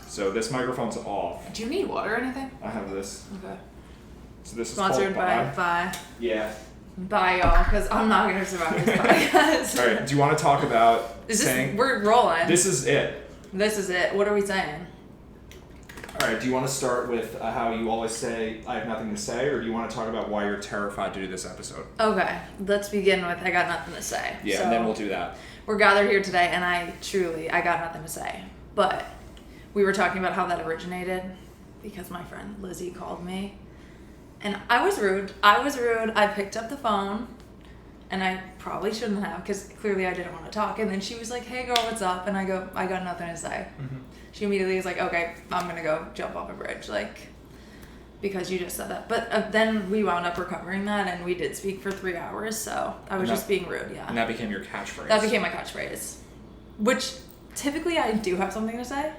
So this microphone's off. Do you need water or anything? I have this. Okay. So this is Sponsored called by Yeah. Bye, y'all, because I'm not going to survive this podcast. All right. Do you want to talk about We're rolling. This is it. This is it. What are we saying? All right. Do you want to start with how you always say, I have nothing to say, or do you want to talk about why you're terrified to do this episode? Okay. Let's begin with I got nothing to say. Yeah, so and then we'll do that. We're gathered here today, and I got nothing to say. But we were talking about how that originated because my friend Lizzie called me. And I was rude. I picked up the phone, and I probably shouldn't have because clearly I didn't want to talk. And then she was like, hey, girl, what's up? And I go, I got nothing to say. Mm-hmm. She immediately was like, okay, I'm going to go jump off a bridge, because you just said that. But then we wound up recovering that, and we did speak for 3 hours, so I was just being rude, yeah. And that became your catchphrase. That became my catchphrase, which typically I do have something to say.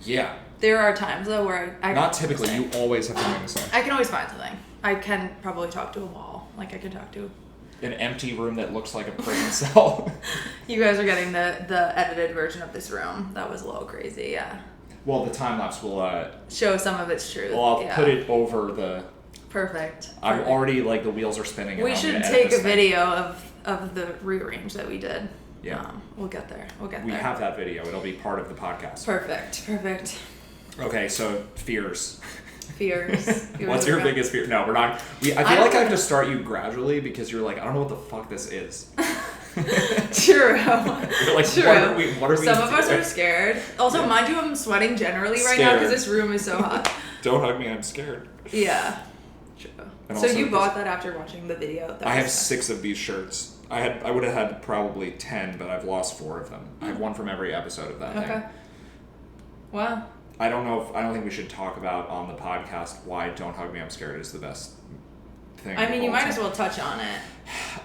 Yeah. There are times, though, where I Not typically. You always have something to say. I can always find something. I can probably talk to a wall. I can talk to an empty room that looks like a prison cell. You guys are getting the edited version of this room. That was a little crazy, yeah. Well, the time lapse will show some of its truth. Well, I'll put it over the. Perfect. I'm already the wheels are spinning. And we should take a video of the rearrange that we did. Yeah. We'll get there. We have that video. It'll be part of the podcast. Perfect. Okay, so fears. Fears. What's your biggest fear? No, we're not. I feel like I have to start you gradually because you're like, I don't know what the fuck this is. True. You're like, True. What are we Some of us are scared. Also, mind you, I'm sweating generally right now because this room is so hot. Don't hug me, I'm scared. Yeah. True. So you bought that after watching the video? I have 6 of these shirts. I would have had probably 10, but I've lost 4 of them. I have one from every episode of that thing. Okay. Wow. I don't think we should talk about on the podcast why Don't Hug Me, I'm Scared is the best thing. I mean, you might as well touch on it.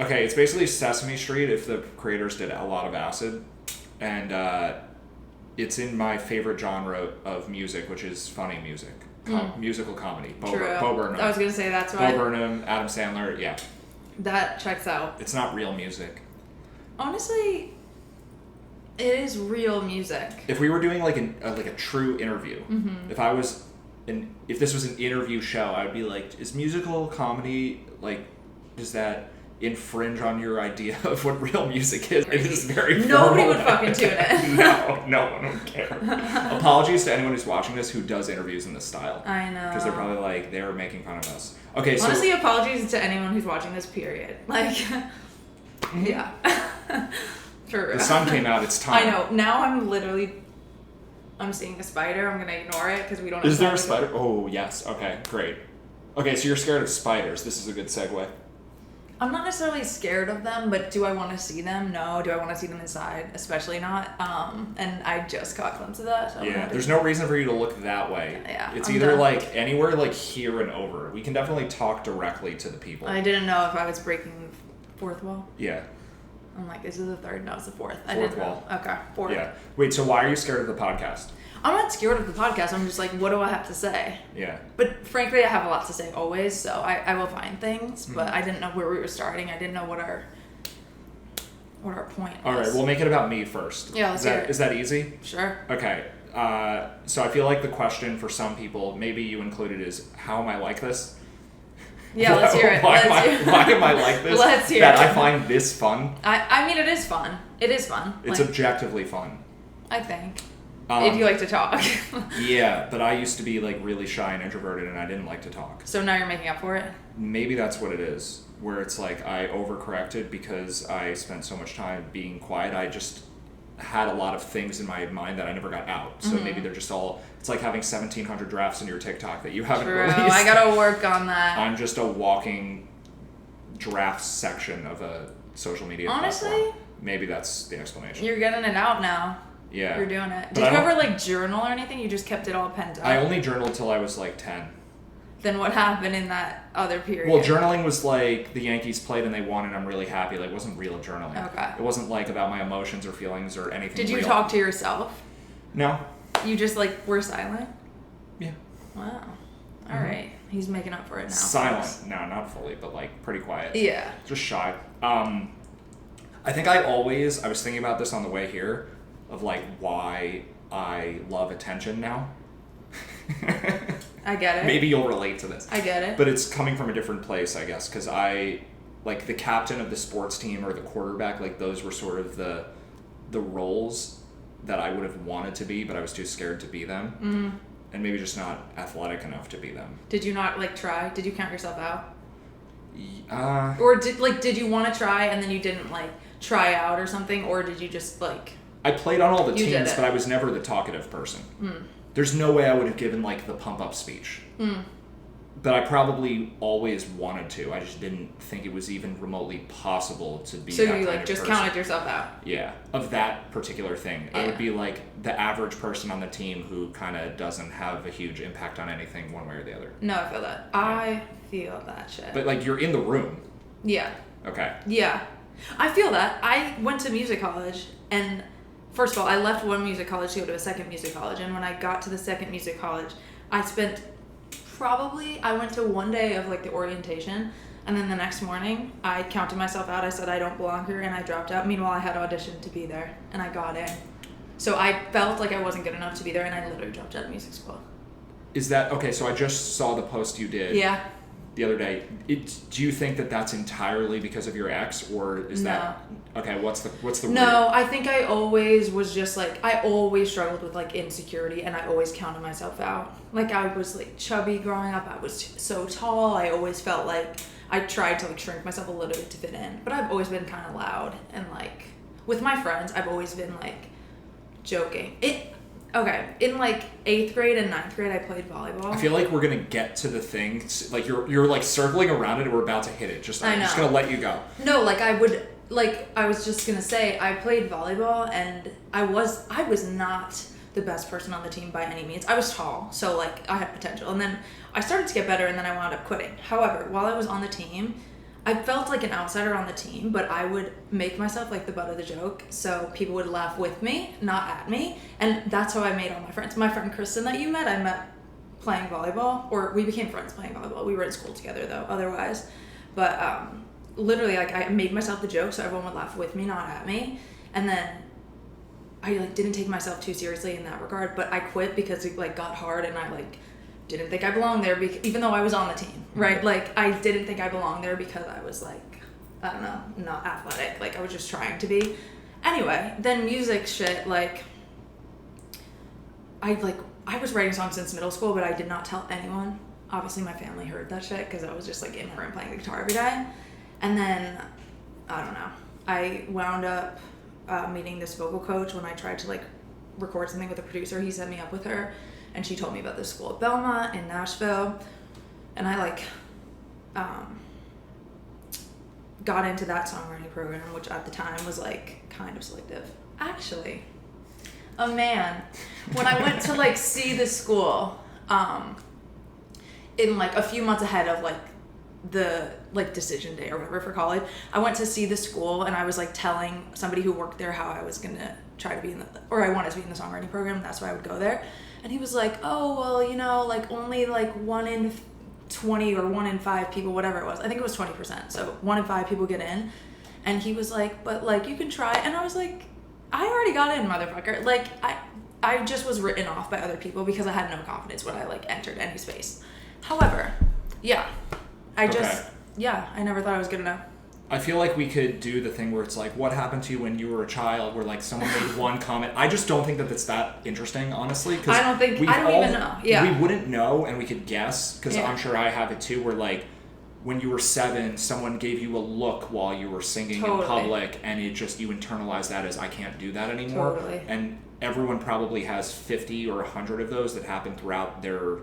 Okay, it's basically Sesame Street if the creators did a lot of acid. And it's in my favorite genre of music, which is funny music. Musical comedy. Bo Burnham. I was going to say that's why. Bo Burnham, Adam Sandler, yeah. That checks out. It's not real music. Honestly, it is real music. If we were doing a true interview, if this was an interview show, I would be like, is musical comedy, does that infringe on your idea of what real music is? It is very Nobody would fucking tune in. No one would care. Apologies to anyone who's watching this who does interviews in this style. I know. Because they're probably like, they're making fun of us. Okay, so... Honestly, apologies to anyone who's watching this, period. Yeah. For real. The sun came out, it's time. I know. Now I'm seeing a spider. I'm going to ignore it because we don't have Is there a spider? Oh, yes. Okay, great. Okay, so you're scared of spiders. This is a good segue. I'm not necessarily scared of them, but do I want to see them? No. Do I want to see them inside? Especially not. And I just caught a glimpse of that. So there's no reason for you to look that way. Yeah. It's either anywhere here and over. We can definitely talk directly to the people. I didn't know if I was breaking the fourth wall. Yeah. I'm like, is it the third? No, it's the fourth. Fourth wall. Okay, fourth. Yeah. Wait, so why are you scared of the podcast? I'm not scared of the podcast. I'm just like, what do I have to say? Yeah. But frankly, I have a lot to say always, so I will find things. But I didn't know where we were starting. I didn't know what our point was. All right, we'll make it about me first. Yeah, let's hear it. Is that easy? Sure. Okay. So I feel like the question for some people, maybe you included, is how am I like this? Yeah, let's hear it. Why am I like this? Let's hear that it. I find this fun. I mean, it is fun. It is fun. It's objectively fun. I think. If you like to talk. Yeah, but I used to be really shy and introverted, and I didn't like to talk. So now you're making up for it? Maybe that's what it is, where it's like I overcorrected because I spent so much time being quiet. I just had a lot of things in my mind that I never got out. So maybe they're just all... It's like having 1,700 drafts in your TikTok that you haven't released. I gotta work on that. I'm just a walking draft section of a social media platform. Maybe that's the explanation. You're getting it out now. Yeah. You're doing it. Did you ever journal or anything? You just kept it all pent up? I only journaled till I was 10. Then what happened in that other period? Well, journaling was the Yankees played and they won and I'm really happy. It wasn't real journaling. Okay. It wasn't about my emotions or feelings or anything. Did you real. talk to yourself? No. You just were silent? Yeah. Wow. All right. He's making up for it now. Silent. No, not fully, but pretty quiet. Yeah. Just shy. I think I was thinking about this on the way here of why I love attention now. I get it. Maybe you'll relate to this. I get it. But it's coming from a different place, I guess, because like the captain of the sports team or the quarterback, like those were sort of the roles that I would have wanted to be, but I was too scared to be them. Mm-hmm. And maybe just not athletic enough to be them. Did you not like try? Did you count yourself out? Or did you want to try and then you didn't like try out or something, or did you just like? I played on all the teams, but I was never the talkative person. There's no way I would have given like the pump up speech. But I probably always wanted to. I just didn't think it was even remotely possible to be. So that you kind like of just person. counted yourself out. Yeah, of that particular thing. Yeah. I would be like the average person on the team who kind of doesn't have a huge impact on anything one way or the other. No, I feel that. Yeah. I feel that shit. But like you're in the room. Yeah. Okay. Yeah. I feel that. I went to music college, and first of all, I left one music college to go to a second music college, and when I got to the second music college, I went to one day of like the orientation, and then the next morning I counted myself out. I said I don't belong here, and I dropped out. Meanwhile, I had auditioned to be there, and I got in. So I felt like I wasn't good enough to be there, and I literally dropped out of music school. Is that okay? So I just saw the post you did. Yeah. The other day. Do you think that that's entirely because of your ex, or is that okay? What's the No, I think I always was just like, I always struggled with like insecurity, and I always counted myself out. Like I was like chubby growing up. I was so tall. I always felt like I tried to like shrink myself a little bit to fit in, but I've always been kind of loud, and like with my friends, I've always been like joking. Okay, in like 8th grade and 9th grade, I played volleyball. I feel like we're gonna get to the thing. Like you're like circling around it, and we're about to hit it. I'm just gonna let you go. No, like I was just gonna say, I played volleyball, and I was not the best person on the team by any means. I was tall, so like I had potential, and then I started to get better, and then I wound up quitting. However, while I was on the team, I felt like an outsider on the team, but I would make myself like the butt of the joke, so people would laugh with me, not at me, and that's how I made all my friends. My friend Kristen that you met, I met playing volleyball, or we became friends playing volleyball. We were in school together though, otherwise. But literally, like I made myself the joke, so everyone would laugh with me, not at me, and then I like didn't take myself too seriously in that regard. But I quit because it like got hard, and I like didn't think I belonged there, even though I was on the team, right? Like, I didn't think I belonged there because I was, like, I don't know, not athletic. Like, I was just trying to be. Anyway, then music shit, like, I was writing songs since middle school, but I did not tell anyone. Obviously, my family heard that shit because I was just, like, in my room playing the guitar every day. And then, I don't know, I wound up meeting this vocal coach when I tried to, like, record something with a producer. He set me up with her. And she told me about this school at Belmont in Nashville. And I like got into that songwriting program, which at the time was like kind of selective. Actually, when I went to like see the school, in like a few months ahead of like the like decision day or whatever for college, I went to see the school, and I was like telling somebody who worked there how I was gonna try to be I wanted to be in the songwriting program. That's why I would go there. And he was like, oh, well, you know, like only like 1 in 20 or 1 in 5 people, whatever it was. I think it was 20%. So 1 in 5 people get in. And he was like, but like you can try. And I was like, I already got in, motherfucker. Like I just was written off by other people because I had no confidence when I like entered any space. However, yeah, I never thought I was good enough. I feel like we could do the thing where it's like, what happened to you when you were a child, where like someone made one comment. I just don't think that that's that interesting, honestly. I don't even know. Yeah. We wouldn't know, and we could guess, because Yeah. I'm sure I have it too, where like when you were 7, someone gave you a look while you were singing in public, and you internalized that as, I can't do that anymore. Totally. And everyone probably has 50 or 100 of those that happen throughout their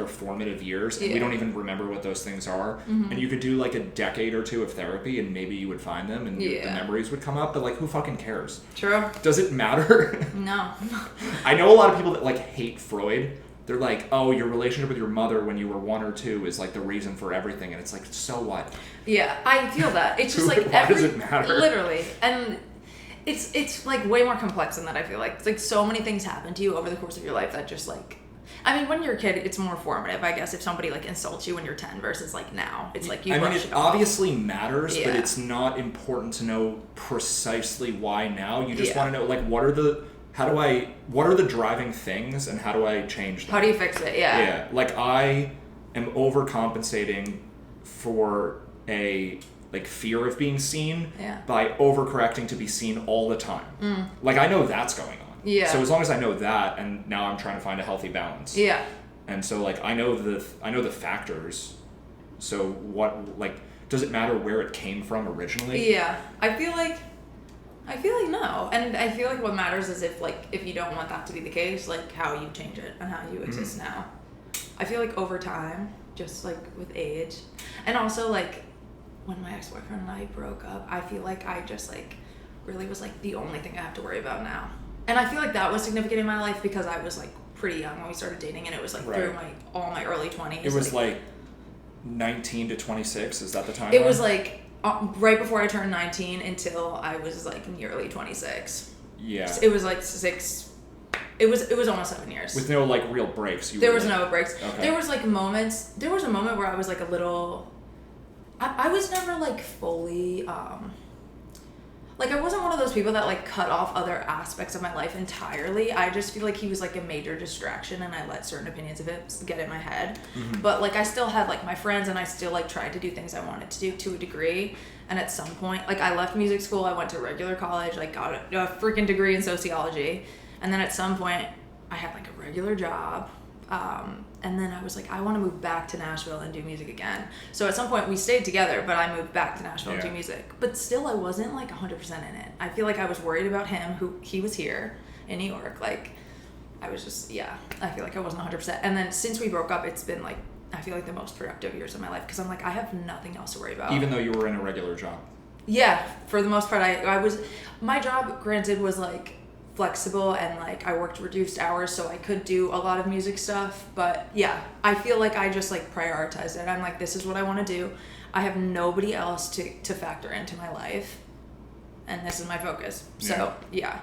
formative years, and we don't even remember what those things are. Mm-hmm. And you could do like a decade or 2 of therapy, and maybe you would find them, and the memories would come up. But like, who fucking cares? True. Does it matter? No. I know a lot of people that like hate Freud. They're like, oh, your relationship with your mother when you were 1 or 2 is like the reason for everything, and it's like, so what? Yeah, I feel that. It's just like why does it matter? Literally, and it's like way more complex than that. I feel like it's like so many things happen to you over the course of your life that just like. I mean, when you're a kid, it's more formative, I guess, if somebody, like, insults you when you're 10 versus, like, now. It's like you brush it off. Obviously matters, but it's not important to know precisely why now. You just want to know, like, what are the what are the driving things and how do I change them? How do you fix it? Yeah. Yeah, like I am overcompensating for a like fear of being seen by overcorrecting to be seen all the time. Like I know that's going on. Yeah. So as long as I know that, and now I'm trying to find a healthy balance. Yeah. And so like I know the factors. So what, like, does it matter where it came from originally? Yeah. I feel like no. And I feel like what matters is if you don't want that to be the case, like how you change it and how you exist now. I feel like over time, just like with age, and also like when my ex-boyfriend and I broke up, I feel like I just like really was like the only thing I have to worry about now. And I feel like that was significant in my life because I was like pretty young when we started dating, and it was like through all my early 20s. It was like 19 to 26, is that the time? It was like right before I turned 19 until I was like nearly 26. Yeah. It was like it was almost 7 years. With no like real breaks. There was no breaks. Okay. There was like moments. There was a moment where I was like a little. I was never like fully. Like I wasn't one of those people that like cut off other aspects of my life entirely. I just feel like he was like a major distraction, and I let certain opinions of it get in my head. But like I still had like my friends, and I still like tried to do things I wanted to do to a degree. And at some point, like I left music school, I went to regular college, like got a freaking degree in sociology. And then at some point, I had like a regular job. And then I was like, I want to move back to Nashville and do music again. So at some point, we stayed together, but I moved back to Nashville and do music. But still, I wasn't like 100% in it. I feel like I was worried about him, he was here in New York. Like, I was just, I feel like I wasn't 100%. And then since we broke up, it's been like, I feel like the most productive years of my life because I'm like, I have nothing else to worry about. Even though you were in a regular job? Yeah, for the most part, I was, my job, granted, was like, flexible, and like I worked reduced hours, so I could do a lot of music stuff. But yeah, I feel like I just like prioritized it. I'm like, this is what I want to do. I have nobody else to factor into my life, and this is my focus. So yeah,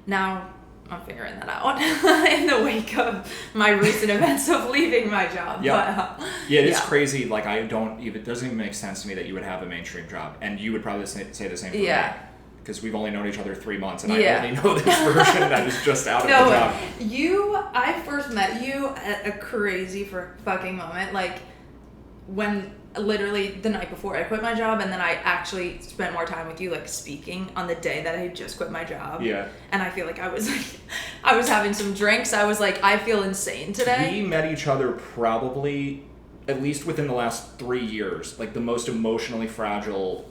now I'm figuring that out in the wake of my recent events of leaving my job. Yeah, but, yeah, it's crazy. Like it doesn't even make sense to me that you would have a mainstream job, and you would probably say the same for me. Because we've only known each other 3 months, and I only know this version that is just out of the job. I first met you at a crazy fucking moment, like when literally the night before I quit my job, and then I actually spent more time with you, like speaking on the day that I had just quit my job. Yeah. And I feel like I was having some drinks. I was like, I feel insane today. We met each other probably, at least within the last 3 years, like the most emotionally fragile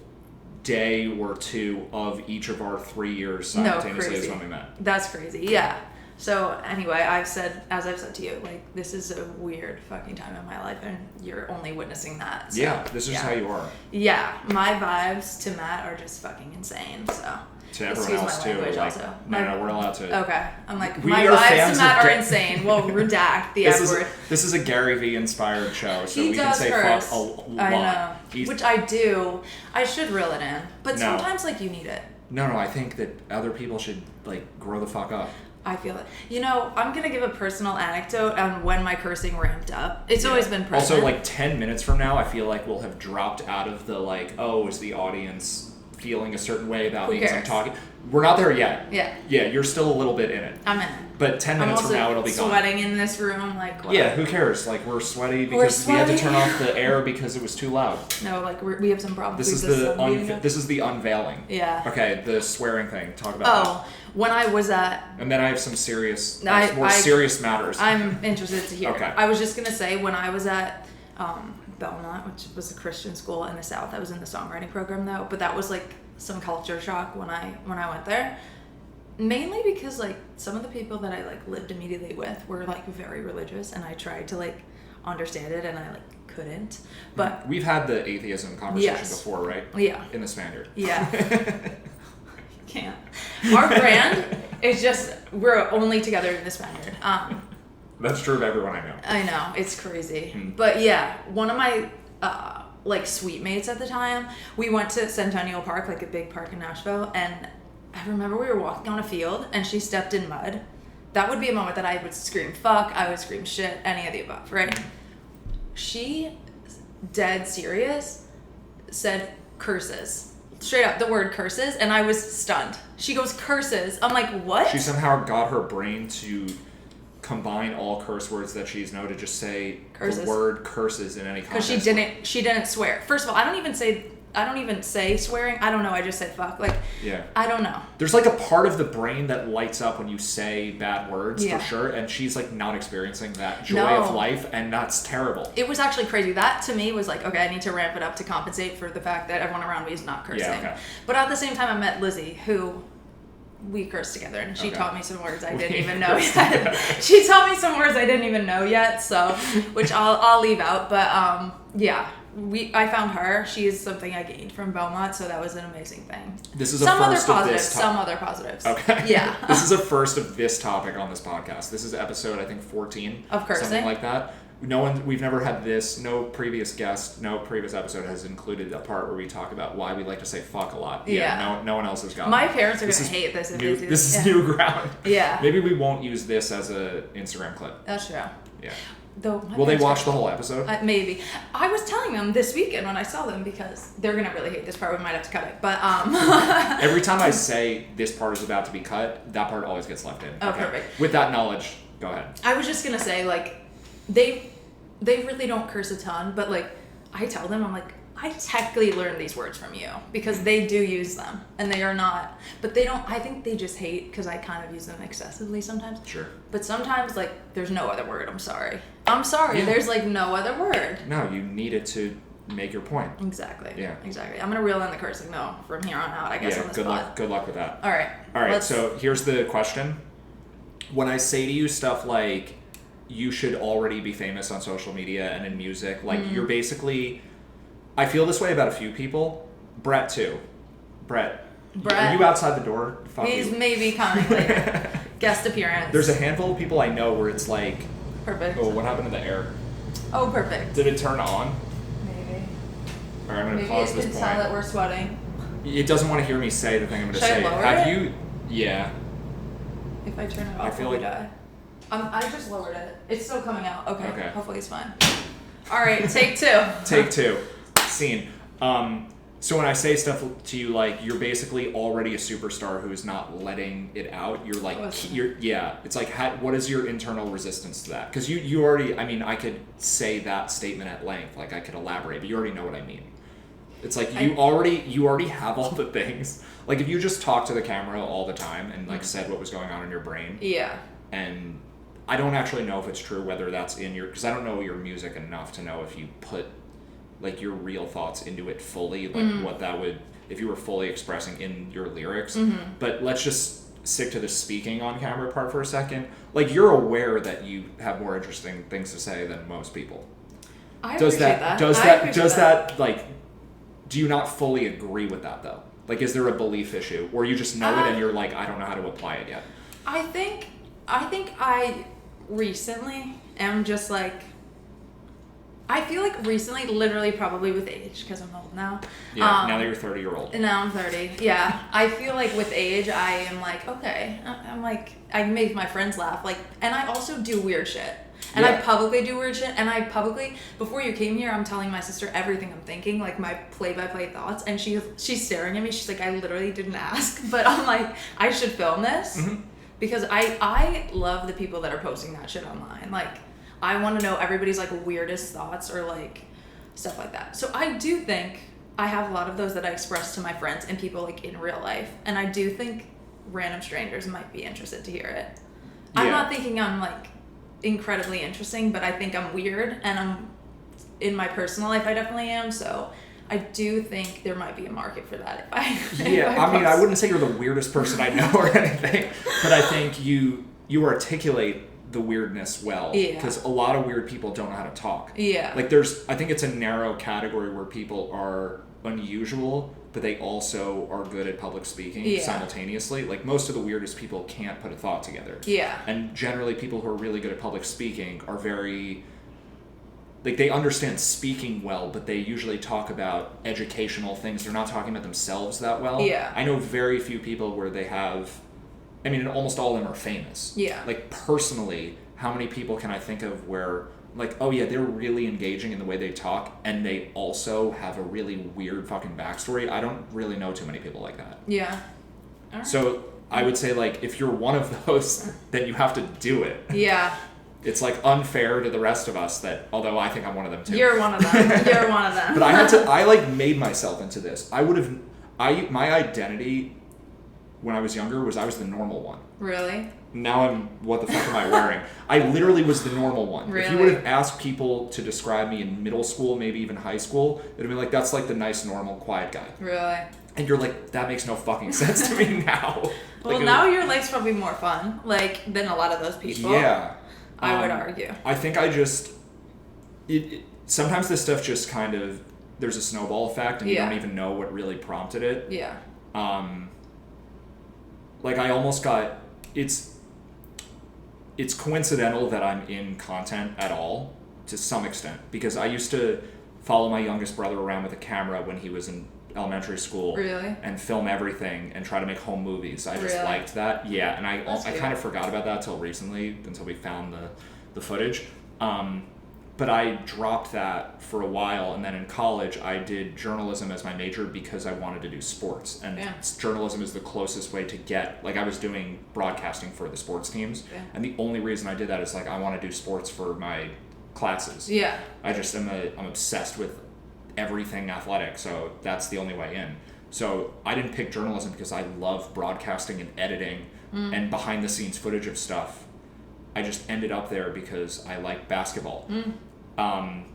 day or two of each of our 3 years simultaneously is when we met. That's crazy. Yeah. So anyway, as I've said to you, like this is a weird fucking time in my life, and you're only witnessing that. So, yeah, this is how you are. Yeah, my vibes to Matt are just fucking insane. So to everyone else too. Like, also. No, we're allowed to. Okay, I'm like my vibes to Matt are insane. Well, redact the F word. This is a Gary Vee inspired show, so we can say fuck a lot. I know, which I do. I should reel it in, but sometimes like you need it. No, I think that other people should like grow the fuck up. I feel it. You know, I'm going to give a personal anecdote on when my cursing ramped up. It's always been present. Also, like 10 minutes from now, I feel like we'll have dropped out of the like, oh, is the audience feeling a certain way about me because I'm talking? We're not there yet. Yeah. Yeah, you're still a little bit in it. I'm in it. But 10 minutes from now, it'll be gone. Sweating in this room, like what? Yeah, who cares? Like we're sweaty because we had to turn off the air because it was too loud. No, like we have some problems. This is the unveiling. Yeah. Okay, the swearing thing. Talk about that. When I was at... And then I have some serious matters. I'm interested to hear. Okay. I was just going to say, when I was at Belmont, which was a Christian school in the South, I was in the songwriting program, though, but that was, like, some culture shock when I went there. Mainly because, like, some of the people that I, like, lived immediately with were, like, very religious, and I tried to, like, understand it, and I, like, couldn't. But... We've had the atheism conversation before, right? Yeah. In the Spaniard. Yeah. Can't. Our brand is just, we're only together in the Spaniard. That's true of everyone I know. I know, it's crazy. But yeah, one of my like suite mates at the time, we went to Centennial Park, like a big park in Nashville, and I remember we were walking on a field and she stepped in mud. That would be a moment that I would scream fuck, I would scream shit, any of the above, right? She, dead serious, said curses straight up the word curses, and I was stunned. She goes, curses. I'm like, what? She somehow got her brain to combine all curse words that she's known to just say curses. The word curses in any context. Because she didn't swear. First of all, I don't even say swearing. I don't know. I just say fuck. Like, yeah. I don't know. There's like a part of the brain that lights up when you say bad words, yeah. for sure. And she's like not experiencing that joy No. of life, and that's terrible. It was actually crazy. That to me was like, okay, I need to ramp it up to compensate for the fact that everyone around me is not cursing. Yeah, okay. But at the same time, I met Lizzie, who we cursed together, and she taught me some words I didn't even know yet. She taught me some words I didn't even know yet, so which I'll leave out. But yeah. I found her. She is something I gained from Belmont, so that was an amazing thing. This is some other positives. Okay. Yeah. This is a first of this topic on this podcast. This is episode, I think, 14 of cursing, something like that. We've never had this. No previous guest, no previous episode has included a part where we talk about why we like to say fuck a lot. Yeah. No one else has got. My parents are gonna hate this if they do. This is new ground. Yeah. Maybe we won't use this as a Instagram clip. That's true. Yeah. Though, will they watch the whole episode? Maybe. I was telling them this weekend when I saw them, because they're gonna really hate this part. We might have to cut it, but every time I say this part is about to be cut, that part always gets left in. Oh, okay. Perfect. With that knowledge, go ahead. I was just gonna say, like, they really don't curse a ton, but like I tell them, I'm like, I technically learned these words from you because they do use them, and they are not, but they don't, I think they just hate because I kind of use them excessively sometimes. Sure. But sometimes, like, there's no other word. I'm sorry. Yeah. There's like no other word. No, you need it to make your point. Exactly. Yeah. Exactly. I'm gonna reel in the cursing though from here on out, I guess. Yeah, on this good luck with that. All right. So here's the question. When I say to you stuff like, you should already be famous on social media and in music, like, you're basically... I feel this way about a few people. Brett, too. Brett. Are you outside the door? Fuck He's you. maybe coming later. Guest appearance. There's a handful of people I know where it's like... Perfect. Oh, what happened to the air? Oh, perfect. Did it turn on? Maybe. All right, I'm going to pause this point. Maybe it can tell that we're sweating. It doesn't want to hear me say the thing I'm going to say. Should I lower Have it? you... Yeah. If I turn it off, I feel will like... we die? I just lowered it. It's still coming out. Okay. Okay. Hopefully it's fine. All right, take two. Take two. Scene. So when I say stuff to you like, you're basically already a superstar who's not letting it out, you're like, it's like, what is your internal resistance to that? Because you already, I mean, I could say that statement at length, like I could elaborate, but you already know what I mean. It's like you already have all the things. Like if you just talked to the camera all the time and like said what was going on in your brain. Yeah. And I don't actually know if it's true, whether that's in your, because I don't know your music enough to know if you put like your real thoughts into it fully, like what that would, if you were fully expressing in your lyrics. But let's just stick to the speaking on camera part for a second. Like you're aware that you have more interesting things to say than most people. Does that like, do you not fully agree with that though? Like, is there a belief issue, or you just know it and you're like, I don't know how to apply it yet? I think I recently am just like, I feel like recently, literally probably with age, because I'm old now. Yeah, now that you're 30, you're old. Now I'm 30, yeah. I feel like with age, I am like, okay. I'm like, I make my friends laugh. Like, and I also do weird shit. And I publicly do weird shit. And I publicly, before you came here, I'm telling my sister everything I'm thinking, like my play-by-play thoughts. And she's staring at me. She's like, I literally didn't ask. But I'm like, I should film this. Because I love the people that are posting that shit online. Like, I want to know everybody's like weirdest thoughts or like stuff like that. So I do think I have a lot of those that I express to my friends and people like in real life. And I do think random strangers might be interested to hear it. Yeah. I'm not thinking I'm like incredibly interesting, but I think I'm weird, and I'm in my personal life I definitely am. So I do think there might be a market for that I wouldn't say you're the weirdest person I know or anything, but I think you articulate the weirdness well, because a lot of weird people don't know how to talk. Like I think it's a narrow category where people are unusual, but they also are good at public speaking simultaneously. Like most of the weirdest people can't put a thought together. And generally people who are really good at public speaking are very, like, they understand speaking well, but they usually talk about educational things. They're not talking about themselves that well. I know very few people where they have, I mean, almost all of them are famous. Like, personally, how many people can I think of where like, oh yeah, they're really engaging in the way they talk, and they also have a really weird fucking backstory. I don't really know too many people like that. Yeah. All right. So I would say, like, if you're one of those, then you have to do it. Yeah. It's like unfair to the rest of us that, although I think I'm one of them too. You're one of them. You're one of them. But I like made myself into this. My identity when I was younger was I was the normal one. Really? Now what the fuck am I wearing? I literally was the normal one. Really? If you would have asked people to describe me in middle school, maybe even high school, it would have been like, that's like the nice, normal, quiet guy. Really? And you're like, that makes no fucking sense to me now. Well, like, now your life's probably more fun, like, than a lot of those people. Yeah. I would argue. I think I just... sometimes this stuff just kind of... There's a snowball effect, and you don't even know what really prompted it. Yeah. Like, I almost got... It's coincidental that I'm in content at all, to some extent, because I used to follow my youngest brother around with a camera when he was in elementary school. Really? And film everything and try to make home movies. I just Really? liked that. Yeah, and I That's kind of forgot about that until recently, until we found the footage. But I dropped that for a while, and then in college I did journalism as my major because I wanted to do sports, and journalism is the closest way to get, like, I was doing broadcasting for the sports teams, and the only reason I did that is like I want to do sports for my classes. Yeah. I'm obsessed with everything athletic, so that's the only way in. So I didn't pick journalism because I love broadcasting and editing and behind the scenes footage of stuff. I just ended up there because I like basketball. And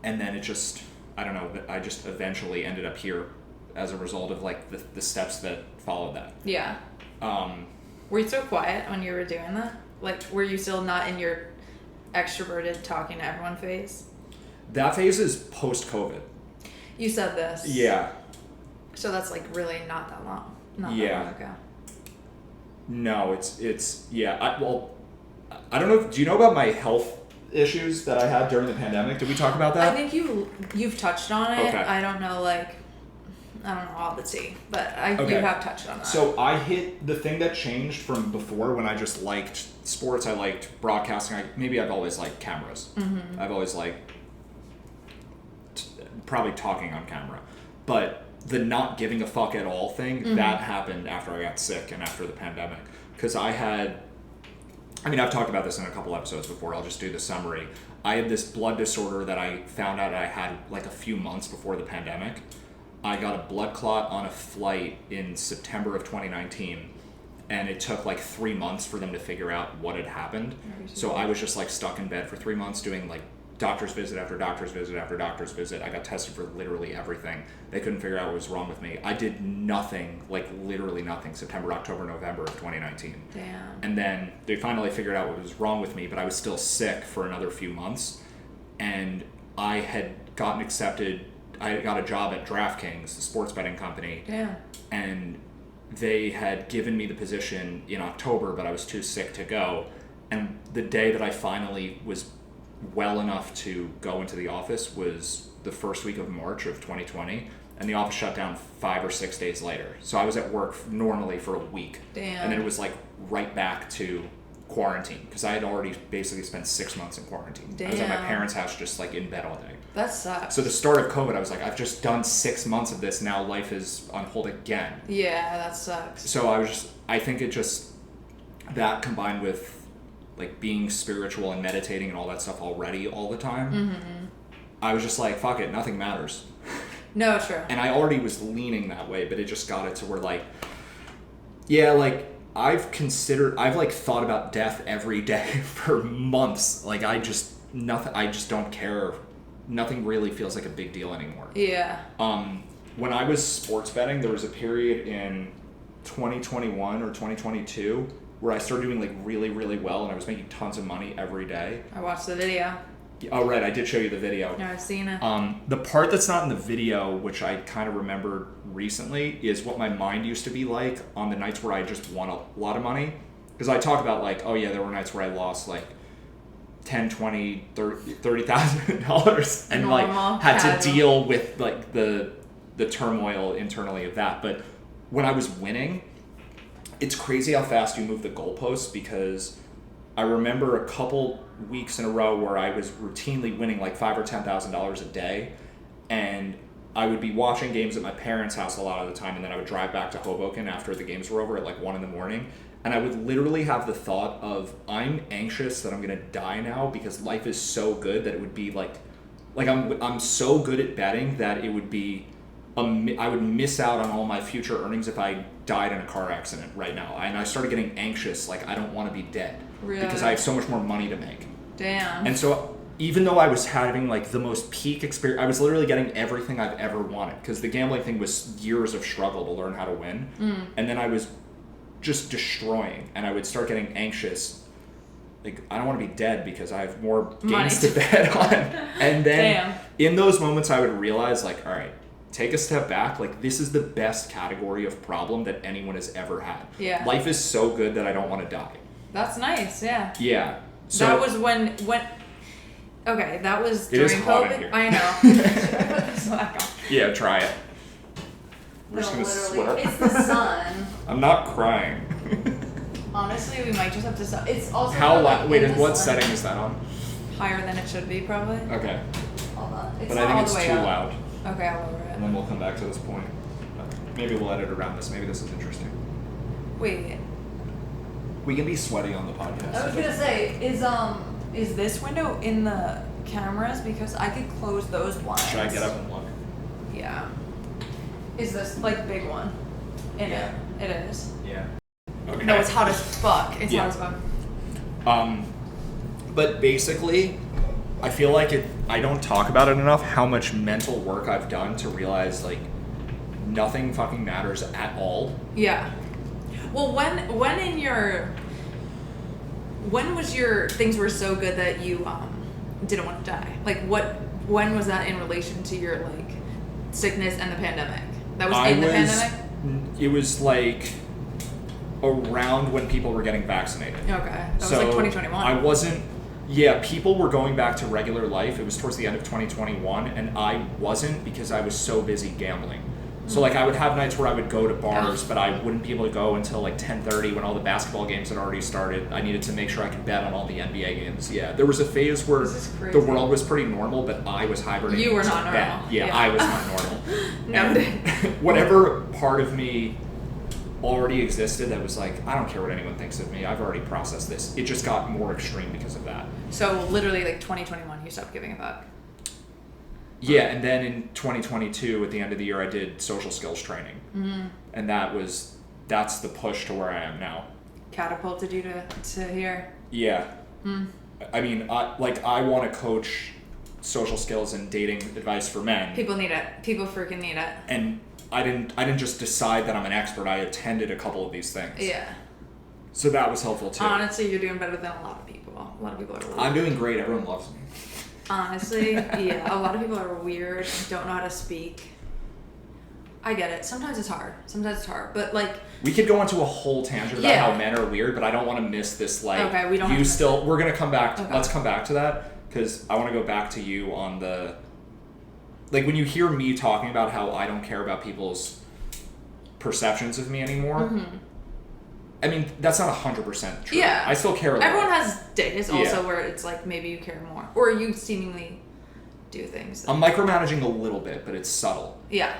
then it just, I don't know, I just eventually ended up here as a result of like the steps that followed that. Yeah. Were you so quiet when you were doing that? Like, were you still not in your extroverted talking to everyone phase? That phase is post-COVID. You said this. Yeah. So that's like really not that long. Not that long ago. No, it's yeah. I don't know. Do you know about my health issues that I had during the pandemic? Did we talk about that? I think you've touched on it. Okay. I don't know, like, I don't know all the tea, but you have touched on that. So I hit the thing that changed from before when I just liked sports. I liked broadcasting. I've always liked cameras. Mm-hmm. I've always liked probably talking on camera, but the not giving a fuck at all thing, that happened after I got sick and after the pandemic, because I've talked about this in a couple episodes before. I'll just do the summary. I had this blood disorder that I found out I had like a few months before the pandemic. I got a blood clot on a flight in September of 2019, and it took like 3 months for them to figure out what had happened. So I was just like stuck in bed for 3 months doing like doctor's visit after doctor's visit after doctor's visit. I got tested for literally everything. They couldn't figure out what was wrong with me. I did nothing, like literally nothing, September, October, November of 2019. Damn. And then they finally figured out what was wrong with me, but I was still sick for another few months. And I had gotten accepted. I got a job at DraftKings, the sports betting company. Yeah. And they had given me the position in October, but I was too sick to go. And the day that I finally was well enough to go into the office was the first week of March of 2020, and the office shut down 5 or 6 days later. So I was at work normally for a week. Damn. And then it was like right back to quarantine, because I had already basically spent 6 months in quarantine. Damn. I was at my parents' house just like in bed all day. That sucks. So the start of COVID, I was like, I've just done 6 months of this, now life is on hold again. Yeah, that sucks. So I think it just, that combined with like being spiritual and meditating and all that stuff already all the time, I was just like, fuck it, nothing matters. No, true. And I already was leaning that way, but it just got it to where like, yeah, like I've like thought about death every day for months. Like I just don't care. Nothing really feels like a big deal anymore. Yeah. When I was sports betting, there was a period in 2021 or 2022 where I started doing like really, really well, and I was making tons of money every day. I watched the video. Oh, right, I did show you the video. No, I've seen it. The part that's not in the video, which I kind of remembered recently, is what my mind used to be like on the nights where I just won a lot of money. Because I talk about like, oh yeah, there were nights where I lost like $10, $20, $30,000 and Normal, like had casual. to deal with like the turmoil internally of that. But when I was winning, it's crazy how fast you move the goalposts, because I remember a couple weeks in a row where I was routinely winning like $5,000 or $10,000 a day, and I would be watching games at my parents' house a lot of the time, and then I would drive back to Hoboken after the games were over at like 1 a.m, and I would literally have the thought of, I'm anxious that I'm gonna die now because life is so good that it would be like I'm so good at betting that it would be I would miss out on all my future earnings if I died in a car accident right now. And I started getting anxious, like I don't want to be dead. Really? Because I have so much more money to make. Damn. And so even though I was having like the most peak experience, I was literally getting everything I've ever wanted, because the gambling thing was years of struggle to learn how to win. And then I was just destroying, and I would start getting anxious. Like, I don't want to be dead because I have more games to bet on. And then in those moments I would realize, like, all right, take a step back. Like, this is the best category of problem that anyone has ever had. Yeah. Life is so good that I don't want to die. That's nice, yeah. Yeah. So that was when okay, that was during it is hot COVID. in here. I know. Yeah, try it. We're No, just gonna literally. sweat. It's the sun. I'm not crying. Honestly, we might just have to. It's also How like, loud? Wait, in the what sun. setting is that on? Higher than it should be, probably. Okay. Hold on. It's But not I all think the it's way too up. loud. Okay, I'll lower And it. then we'll come back to this point. Maybe we'll edit around this. Maybe this is interesting. Wait. We can be sweaty on the podcast. I was gonna say, is this window in the cameras? Because I could close those blinds. Should I get up and look? Yeah. Is this like big one? In Yeah. it. It is. Yeah. Okay. No, it's hot as fuck. It's Yeah. hot as fuck. But basically, I feel like I don't talk about it enough how much mental work I've done to realize, like, nothing fucking matters at all. Yeah. Well, when was your things were so good that you didn't want to die? Like, when was that in relation to your like sickness and the pandemic? That was in the pandemic? It was like around when people were getting vaccinated. Okay. That was like 2021. I wasn't. Yeah, people were going back to regular life. It was towards the end of 2021, and I wasn't, because I was so busy gambling. So, like, I would have nights where I would go to bars, but I wouldn't be able to go until, like, 10:30 when all the basketball games had already started. I needed to make sure I could bet on all the NBA games. Yeah, there was a phase where This is crazy. the world was pretty normal, but I was hibernating. You were to not bet. normal. Yeah, Yeah. I was not normal. Noted. Whatever part of me already existed that was like, I don't care what anyone thinks of me, I've already processed this. It just got more extreme because of that. So literally, like 2021, you stopped giving a fuck. Yeah, and then in 2022, at the end of the year, I did social skills training. And that's the push to where I am now. Catapulted you to here. Yeah. I mean, I want to coach social skills and dating advice for men. People need it. People freaking need it. And I didn't just decide that I'm an expert. I attended a couple of these things. Yeah. So that was helpful too. Honestly, you're doing better than a lot of people. A lot of people are weird. I'm doing great. Everyone loves me. Honestly, yeah. A lot of people are weird, don't know how to speak. I get it. Sometimes it's hard. But like, We could go into a whole tangent about Yeah. how men are weird, but I don't want to miss this. Like, Okay, we don't have you to still. We're gonna come back. Okay. Let's come back to that, because I want to go back to you on the. Like, when you hear me talking about how I don't care about people's perceptions of me anymore. I mean, that's not 100% true. Yeah. I still care a lot. everyone has days also Yeah. where it's like maybe you care more, or you seemingly do things. I'm micromanaging a little bit, but it's subtle. Yeah,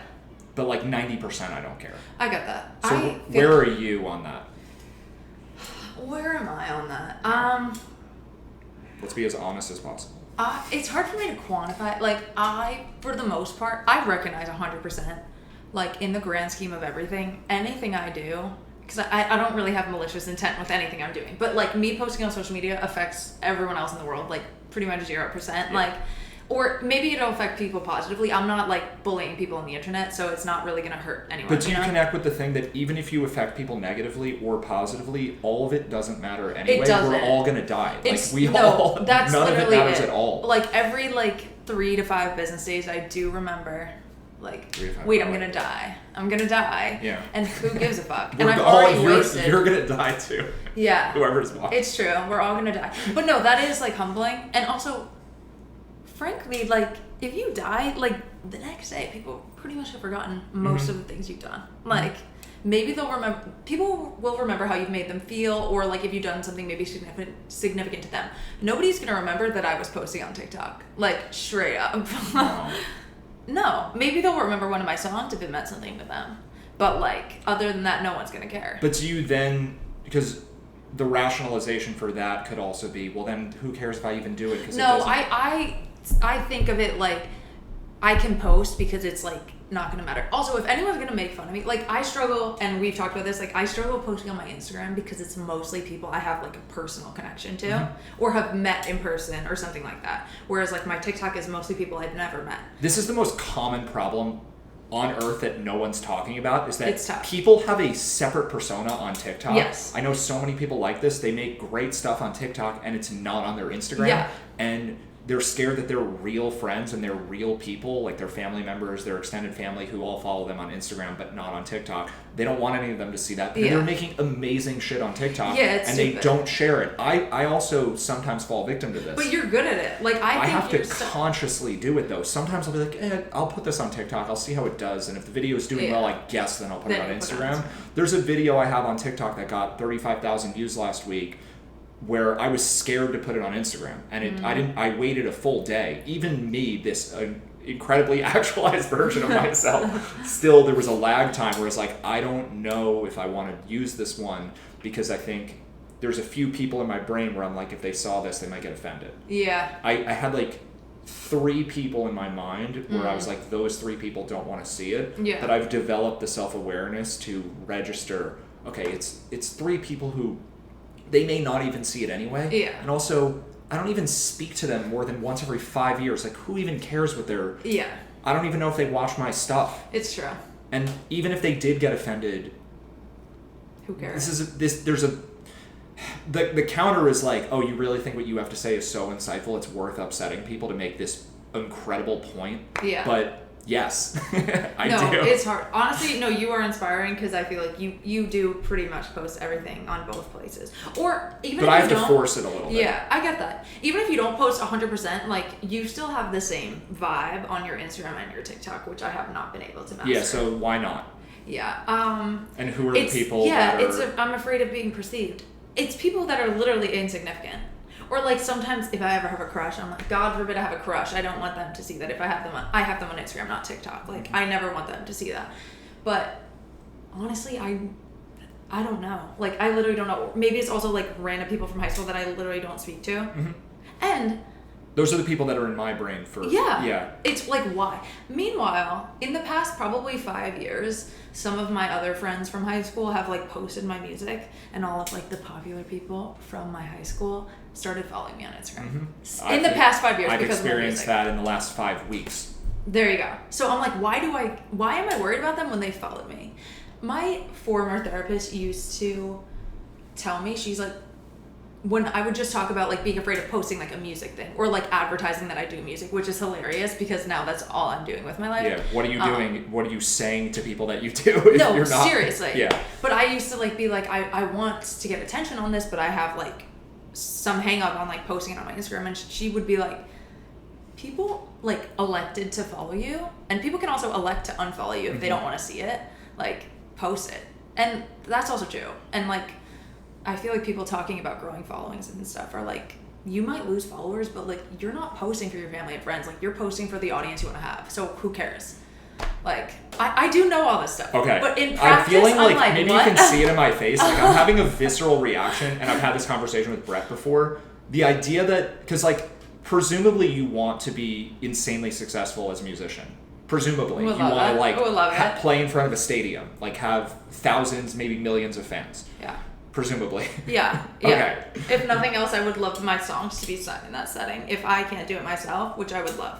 But like 90%, I don't care. I get that. So I feel- where are you on that? Where am I on that? Let's be as honest as possible. It's hard for me to quantify. Like, for the most part, I recognize 100%. Like, in the grand scheme of everything, anything I do, because I don't really have malicious intent with anything I'm doing. But, like, me posting on social media affects everyone else in the world, like, pretty much 0%. Yeah. Like, or maybe it'll affect people positively. I'm not, like, bullying people on the internet, so it's not really going to hurt anyone. But do you know? connect with the thing that even if you affect people negatively or positively, all of it doesn't matter anyway? doesn't. We're all gonna die. It's, like, that's none of it literally matters at all. Like, every, like, 3 to 5 business days, I do remember, like, 3 to 5 wait, I'm hours. gonna die. I'm gonna die. Yeah. And who gives a fuck? We're And I've all- already you're, wasted. You're gonna die too. Yeah. Whoever's watching. It's true. We're all gonna die. But no, that is, like, humbling. And also, frankly, like, if you die, like, the next day, people pretty much have forgotten most of the things you've done. Like, maybe they'll remember, people will remember how you've made them feel, or like if you've done something maybe significant to them. Nobody's gonna remember that I was posting on TikTok, like straight up. No. No, maybe they'll remember one of my songs if it meant something to them, but like other than that, no one's gonna care. But do you then, because the rationalization for that could also be, well then who cares if I even do it? No, I think of it like I can post because it's like not gonna matter. Also, if anyone's gonna make fun of me, like I struggle, and we've talked about this, like I struggle posting on my Instagram because it's mostly people I have like a personal connection to or have met in person or something like that. Whereas like my TikTok is mostly people I've never met. This is the most common problem on earth that no one's talking about, is that It's tough. people have a separate persona on TikTok. Yes. I know so many people like this. They make great stuff on TikTok and it's not on their Instagram. Yeah. And they're scared that they're real friends and they're real people, like their family members, their extended family who all follow them on Instagram but not on TikTok. They don't want any of them to see that. But Yeah. they're making amazing shit on TikTok Yeah, it's and stupid. they don't share it. I also sometimes fall victim to this. But you're good at it. Like I think have to you're consciously do it though. Sometimes I'll be like, I'll put this on TikTok. I'll see how it does. And if the video is doing well, I guess then I'll put it Then on you put it on Instagram. Instagram. There's a video I have on TikTok that got 35,000 views last week where I was scared to put it on Instagram. And I waited a full day. Even me, this incredibly actualized version of myself, still there was a lag time where it's like, I don't know if I want to use this one because I think there's a few people in my brain where I'm like, if they saw this, they might get offended. Yeah. I had like 3 people in my mind where I was like, those 3 people don't want to see it. Yeah. But I've developed the self-awareness to register, okay, it's 3 people who they may not even see it anyway. Yeah. And also, I don't even speak to them more than once every 5 years. Like, who even cares what they're... Yeah. I don't even know if they watch my stuff. It's true. And even if they did get offended... Who cares? The counter is like, oh, you really think what you have to say is so insightful, it's worth upsetting people to make this incredible point? Yeah. But yes, I no, do. it's hard. Honestly, no, you are inspiring because I feel like you do pretty much post everything on both places. Or even But if I you have to don't, force it a little bit. Yeah, I get that. Even if you don't post 100%, like you still have the same vibe on your Instagram and your TikTok, which I have not been able to master. Yeah, so why not? Yeah. And who are the people that are... I'm afraid of being perceived. It's people that are literally insignificant. Or like sometimes if I ever have a crush, I'm like, God forbid I have a crush. I don't want them to see that. If I have them on Instagram, not TikTok. Like I never want them to see that. But honestly, I don't know. Like I literally don't know. Maybe it's also like random people from high school that I literally don't speak to. Mm-hmm. And those are the people that are in my brain for... Yeah. It's like, why? Meanwhile, in the past probably 5 years, some of my other friends from high school have like posted my music, and all of like the popular people from my high school started following me on Instagram. Mm-hmm. In the past 5 years, I've because of my experienced music. that in the last 5 weeks. There you go. So I'm like, why am I worried about them when they followed me? My former therapist used to tell me, she's like, when I would just talk about like being afraid of posting like a music thing or like advertising that I do music, which is hilarious because now that's all I'm doing with my life. Yeah, what are you doing? What are you saying to people that you do if No, you're not... seriously. Yeah. But I used to like be like, I want to get attention on this, but I have like some hang up on like posting it on my Instagram, and she would be like, people like elected to follow you, and people can also elect to unfollow you if they don't want to see it. Like, post it. And that's also true. And like, I feel like people talking about growing followings and stuff are like, you might lose followers, but like you're not posting for your family and friends. Like you're posting for the audience you want to have. So who cares? Like I do know all this stuff. Okay. But in practice, I'm feeling like maybe what? you can see it in my face. Like I'm having a visceral reaction, and I've had this conversation with Brett before. The idea that, because like presumably you want to be insanely successful as a musician. Presumably you want to like play in front of a stadium, like have thousands, maybe millions of fans. Yeah. Presumably. Yeah. Okay. If nothing else, I would love my songs to be sung in that setting. If I can't do it myself, which I would love.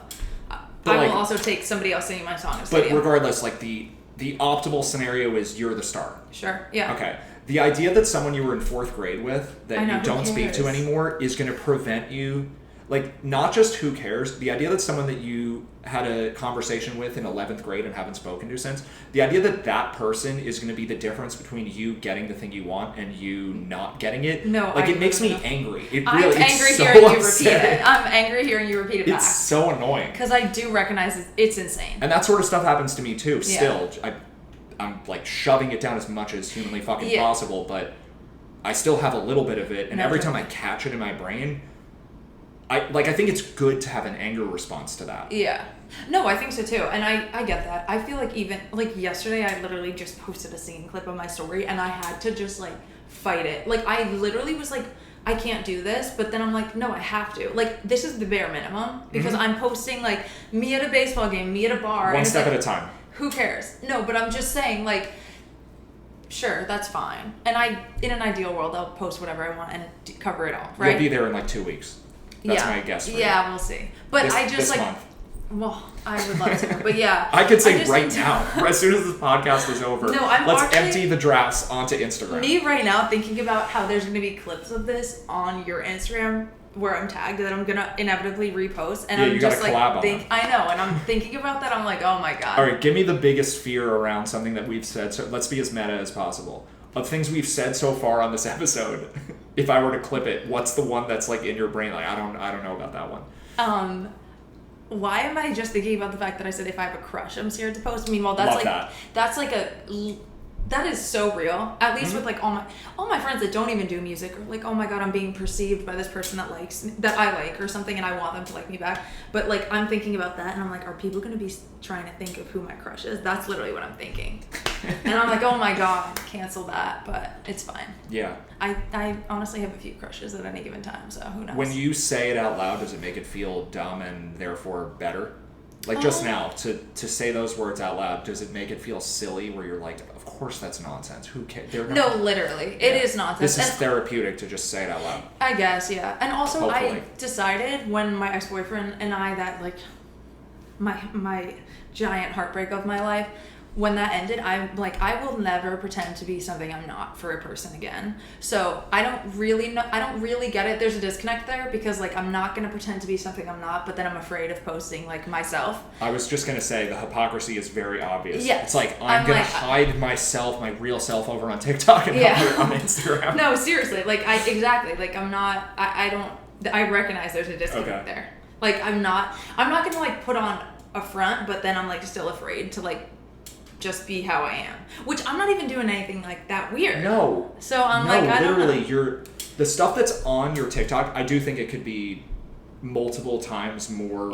But I like, will also take somebody else singing my song in a But stadium. regardless, like the optimal scenario is you're the star. Sure. Yeah. Okay. The idea that someone you were in 4th grade with that know, you who don't speak to cares? anymore is going to prevent you, like, not just who cares, the idea that someone that you had a conversation with in 11th grade and haven't spoken to since, the idea that that person is going to be the difference between you getting the thing you want and you not getting it, No, like, I it makes me don't know. angry. It I'm really, angry it's so hearing you repeat upsetting. it. I'm angry hearing you repeat it back. It's so annoying. Because I do recognize it's insane. And that sort of stuff happens to me too. Still, I'm like shoving it down as much as humanly fucking Yeah. possible, but I still have a little bit of it, and No, every time I totally. catch it in my brain, I think it's good to have an anger response to that. Yeah. No, I think so too. And I get that. I feel like even, like yesterday, I literally just posted a singing clip on my story and I had to just like fight it. Like I literally was like, I can't do this. But then I'm like, no, I have to. Like this is the bare minimum because I'm posting like me at a baseball game, me at a bar. One step at a time. Who cares? No, but I'm just saying like, sure, that's fine. And in an ideal world, I'll post whatever I want and cover it all, right? You'll be there in like 2 weeks. That's my guess for you. Yeah, we'll see. But This- I just this like, month. well, I would love to, but yeah. I could say just right need to- now, as soon as this podcast is over, No, I'm let's actually- empty the drafts onto Instagram. Me right now thinking about how there's going to be clips of this on your Instagram where I'm tagged that I'm going to inevitably repost. And Yeah, I'm you gotta just like, collab on them. I know. And I'm thinking about that. I'm like, oh my God. All right, give me the biggest fear around something that we've said. So let's be as meta as possible. Of things we've said so far on this episode, if I were to clip it, what's the one that's like in your brain? Like I don't know about that one. Why am I just thinking about the fact that I said if I have a crush, I'm scared to post? Meanwhile, that's Love like that. that's like that is so real. At least with like all my friends that don't even do music are like, oh my God, I'm being perceived by this person that I like or something, and I want them to like me back. But like I'm thinking about that, and I'm like, are people gonna be trying to think of who my crush is? That's literally what I'm thinking. And I'm like, oh my God, cancel that. But it's fine. Yeah. I honestly have a few crushes at any given time, so who knows? When you say it out loud, does it make it feel dumb and therefore better? Like just now, to say those words out loud, does it make it feel silly where you're like, of course that's nonsense. Who cares? No, literally. It is nonsense. This is And therapeutic to just say it out loud. I guess, yeah. And also Hopefully. I decided when my ex-boyfriend and I, that like my giant heartbreak of my life, when that ended, I'm like, I will never pretend to be something I'm not for a person again. So I don't really get it. There's a disconnect there because like I'm not gonna pretend to be something I'm not, but then I'm afraid of posting like myself. I was just gonna say the hypocrisy is very obvious. Yes. It's like I'm I'm gonna like- hide myself, my real self, over on TikTok and Yeah. on Instagram. No, seriously, like I'm not. I recognize there's a disconnect Okay. there. Like I'm not gonna like put on a front, but then I'm like still afraid to like just be how I am, which I'm not even doing anything like that weird. No. So I'm No, like, I literally, don't know. the stuff that's on your TikTok, I do think it could be multiple times more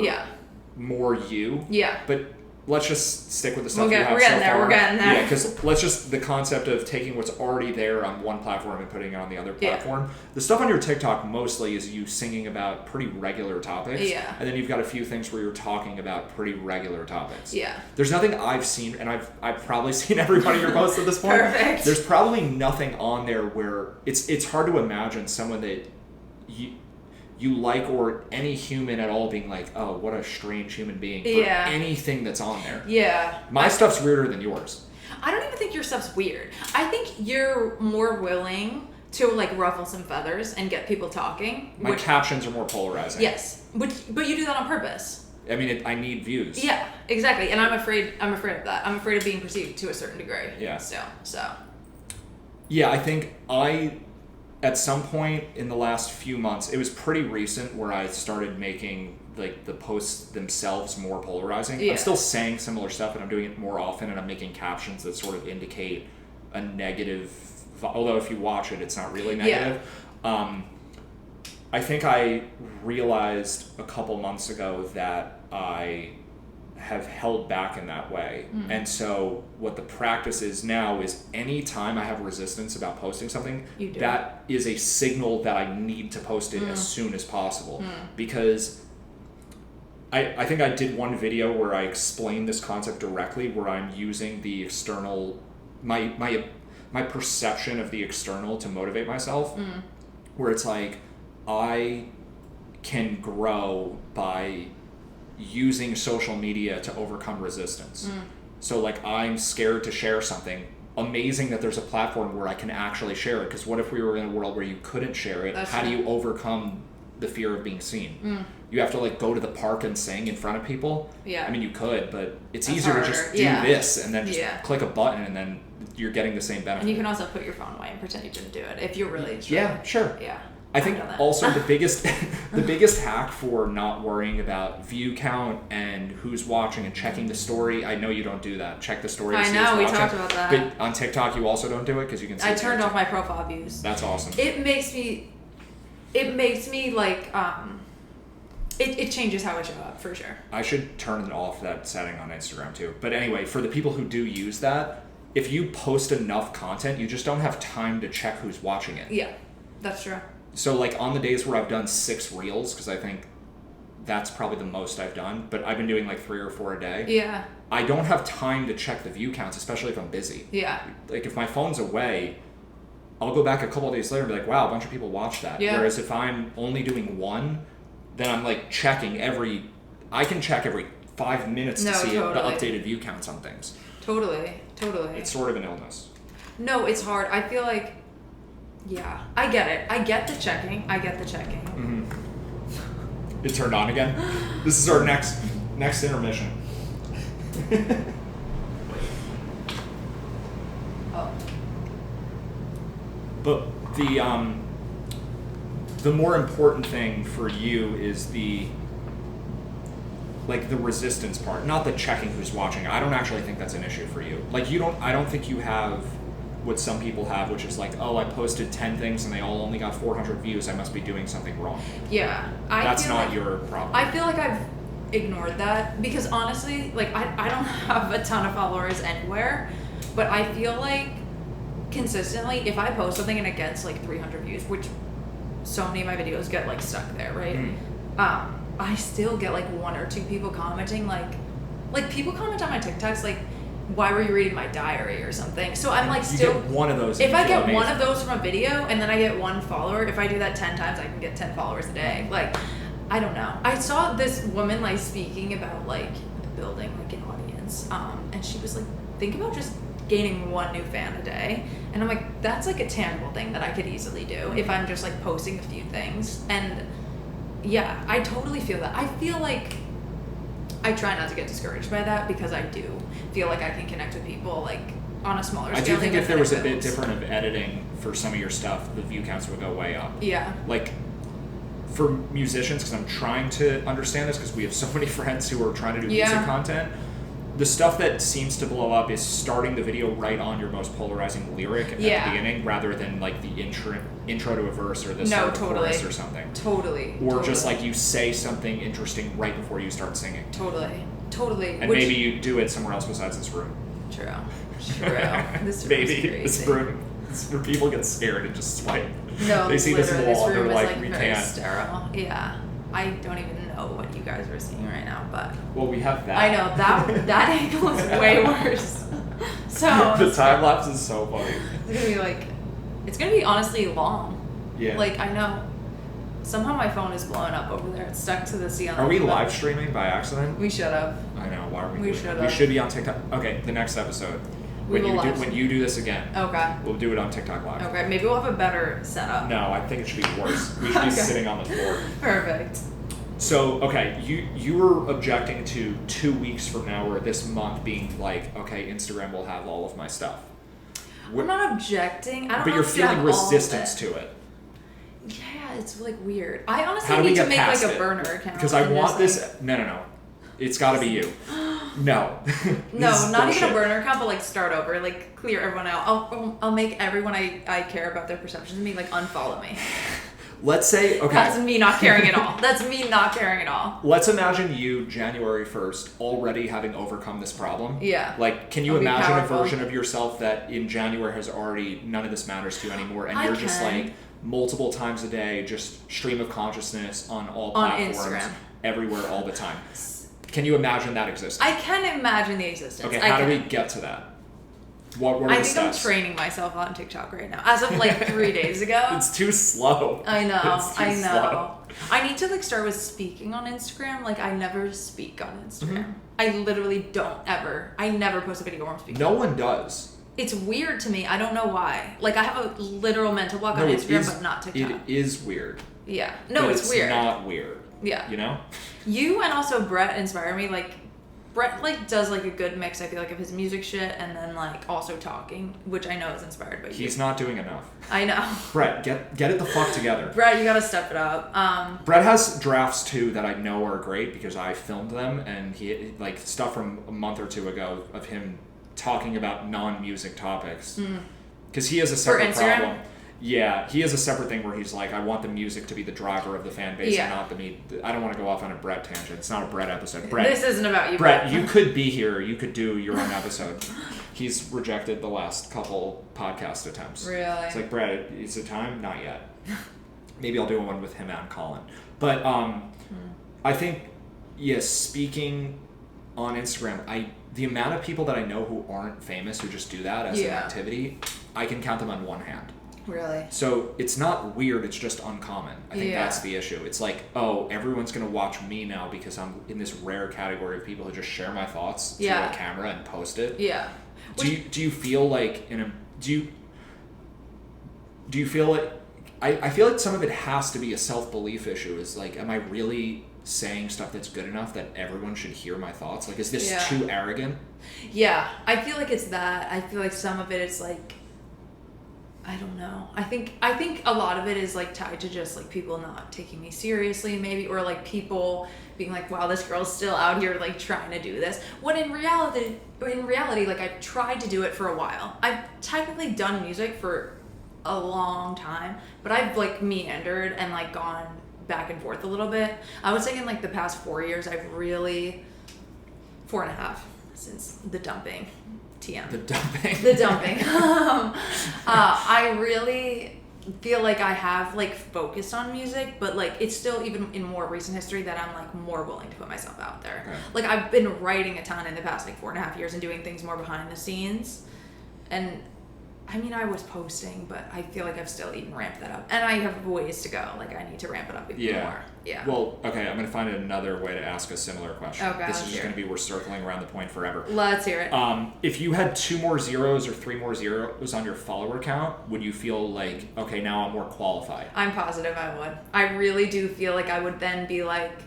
you. Yeah. But let's just stick with the stuff We're you getting- have we're so getting there, far. we're getting there. Yeah, because let's just, the concept of taking what's already there on one platform and putting it on the other Yeah. platform. The stuff on your TikTok mostly is you singing about pretty regular topics. Yeah. And then you've got a few things where you're talking about pretty regular topics. Yeah. There's nothing I've seen, and I've probably seen every one of your posts at this point. Perfect. There's probably nothing on there where it's hard to imagine someone that you like, or any human at all, being like, oh, what a strange human being for Yeah. anything that's on there. Yeah. My stuff's weirder than yours. I don't even think your stuff's weird. I think you're more willing to like ruffle some feathers and get people talking. My captions are more polarizing. Yes, but you do that on purpose. I mean, I need views. Yeah, exactly. And I'm afraid of that. I'm afraid of being perceived to a certain degree. Yeah. So. Yeah, I think at some point in the last few months, it was pretty recent where I started making like the posts themselves more polarizing. Yeah. I'm still saying similar stuff, but I'm doing it more often, and I'm making captions that sort of indicate a negative. Although if you watch it, it's not really negative. Yeah. I think I realized a couple months ago that I have held back in that way. And so what the practice is now is anytime I have resistance about posting something, that is a signal that I need to post it as soon as possible. Because I think I did one video where I explained this concept directly, where I'm using the external, my perception of the external to motivate myself, where it's like, I can grow by using social media to overcome resistance. So like, I'm scared to share something. Amazing that there's a platform where I can actually share it, because what if we were in a world where you couldn't share it? How do you overcome the fear of being seen? You have to like go to the park and sing in front of people. Yeah. I mean, you could, but it's That's easier harder. to just do this and then just click a button, and then you're getting the same benefit. And you can also put your phone away and pretend you didn't do it if you're really struggling. Yeah, sure. Yeah. I think done that. also the biggest hack for not worrying about view count and who's watching and checking the story. I know you don't do that. Check the story. I know, we talked about that. But on TikTok, you also don't do it because you can see. I turned off my profile views. That's awesome. It makes me like it changes how I show up for sure. I should turn off that setting on Instagram too. But anyway, for the people who do use that, if you post enough content, you just don't have time to check who's watching it. Yeah, that's true. So like on the days where I've done 6 reels, because I think that's probably the most I've done, but I've been doing like 3 or 4 a day. Yeah. I don't have time to check the view counts, especially if I'm busy. Yeah. Like if my phone's away, I'll go back a couple of days later and be like, wow, a bunch of people watched that. Yeah. Whereas if I'm only doing 1, then I'm like checking I can check every 5 minutes to see the updated view counts on things. Totally. It's sort of an illness. No, it's hard. I feel like, yeah, I get it. I get the checking. Mm-hmm. It turned on again. This is our next intermission. Oh. But the more important thing for you is the resistance part, not the checking who's watching. I don't actually think that's an issue for you. Like I don't think you have what some people have, which is like, oh, I posted 10 things and they all only got 400 views. I must be doing something wrong. Yeah. That's not your problem. I feel like I've ignored that because honestly, like I don't have a ton of followers anywhere, but I feel like consistently, if I post something and it gets like 300 views, which so many of my videos get like stuck there, right? Mm. I still get like 1 or 2 people commenting, like people comment on my TikToks like, why were you reading my diary or something? So I'm like you still get one of those. If I get one of those from a video and then I get 1 follower, if I do that 10 times, I can get 10 followers a day. Like, I don't know. I saw this woman like speaking about like building like an audience, and she was like, think about just gaining 1 new fan a day. And I'm like, that's like a tangible thing that I could easily do if I'm just like posting a few things. And yeah, I totally feel that. I feel like I try not to get discouraged by that because I do feel like I can connect with people like on a smaller scale. I do think if there was a bit different of editing for some of your stuff, the view counts would go way up. Yeah. Like for musicians, because I'm trying to understand this because we have so many friends who are trying to do music content. The stuff that seems to blow up is starting the video right on your most polarizing lyric at the beginning, rather than like the intro to a verse or the start of a chorus or something. Totally. Or just like you say something interesting right before you start singing. Totally. And maybe you do it somewhere else besides this room. True. This room maybe is crazy. this room is where people get scared and just swipe. No, they see this wall and they're like, we very can't. Sterile. Yeah. I don't even know what you guys are seeing right now, but well, we have that. I know that angle is way worse. So the time lapse is so funny. It's gonna be honestly long. Yeah. Like I know. Somehow my phone is blowing up over there. It's stuck to the ceiling. Are we live streaming by accident? We should have. I know. Why are we? We should have. We should be on TikTok. Okay, the next episode. When you do this again. Okay. We'll do it on TikTok Live. Okay, maybe we'll have a better setup. No, I think it should be worse. We should be sitting on the floor. Perfect. So, okay, you were objecting to 2 weeks from now or this month being like, okay, Instagram will have all of my stuff. I'm not objecting. I don't know. But you're if feeling have resistance to it. Yeah, it's like weird. I honestly How do we need get to make past like a it? burner account. Because I want this. No. It's got to be you. No. No, not even a burner account, but like start over, like clear everyone out. I'll make everyone I care about their perceptions of me like unfollow me. Let's say, okay. That's me not caring at all. That's me not caring at all. Let's imagine you, January 1st, already having overcome this problem. Yeah. Like, can you imagine a version of yourself that in January has already, none of this matters to you anymore, and you're just like, multiple times a day, just stream of consciousness on all platforms, on Instagram, everywhere, all the time. Can you imagine that existing? I can imagine the existence. Okay, how do we get to that? What were the steps? I'm training myself on TikTok right now. As of like 3 days ago. It's too slow. I know. Slow. I need to like start with speaking on Instagram. Like I never speak on Instagram. Mm-hmm. I literally don't ever. I never post a video where I'm speaking. No one does. It's weird to me. I don't know why. Like I have a literal mental block on Instagram, but not TikTok. It is weird. Yeah. No, it's weird. It's not weird. Yeah. You know? You and also Brett inspire me. Like Brett like does like a good mix, I feel like, of his music shit and then like also talking, which I know is inspired by you. He's not doing enough. I know. Brett, get it the fuck together. Brett, you gotta step it up. Brett has drafts too that I know are great because I filmed them, and he like stuff from a month or two ago of him talking about non-music topics. Because he has a separate problem. Yeah, he has a separate thing where he's like, I want the music to be the driver of the fan base and not the me. I don't want to go off on a Brett tangent. It's not a Brett episode. Brett, this isn't about you, Brett. You could be here. You could do your own episode. He's rejected the last couple podcast attempts. Really? It's like, Brett, is it time? Not yet. Maybe I'll do one with him and Colin. But I think, yes, speaking on Instagram, the amount of people that I know who aren't famous who just do that as an activity, I can count them on one hand. Really? So it's not weird, it's just uncommon. I think that's the issue. It's like, oh, everyone's going to watch me now because I'm in this rare category of people who just share my thoughts to a camera and post it. Yeah. Do you feel like do you feel like I feel like some of it has to be a self-belief issue. Is like, am I really saying stuff that's good enough that everyone should hear my thoughts? Like, is this too arrogant? Yeah, I feel like it's that. I feel like some of it is like, I don't know. I think a lot of it is like tied to just like people not taking me seriously, maybe, or like people being like, wow, this girl's still out here like trying to do this. When in reality, like, I've tried to do it for a while. I've technically done music for a long time, but I've like meandered and like gone back and forth a little bit. I would say in like the past 4 years, I've really 4.5 since the dumping. TM. The dumping. The dumping. I really feel like I have like focused on music, but like it's still even in more recent history that I'm like more willing to put myself out there. Okay. Like I've been writing a ton in the past like 4.5 years and doing things more behind the scenes, and I mean, I was posting, but I feel like I've still even ramped that up. And I have ways to go. Like, I need to ramp it up even more. Yeah. Well, okay, I'm going to find another way to ask a similar question. Okay, this is just going to be, we're circling around the point forever. Let's hear it. If you had 2 more zeros or 3 more zeros on your follower count, would you feel like, okay, now I'm more qualified? I'm positive I would. I really do feel like I would then be like,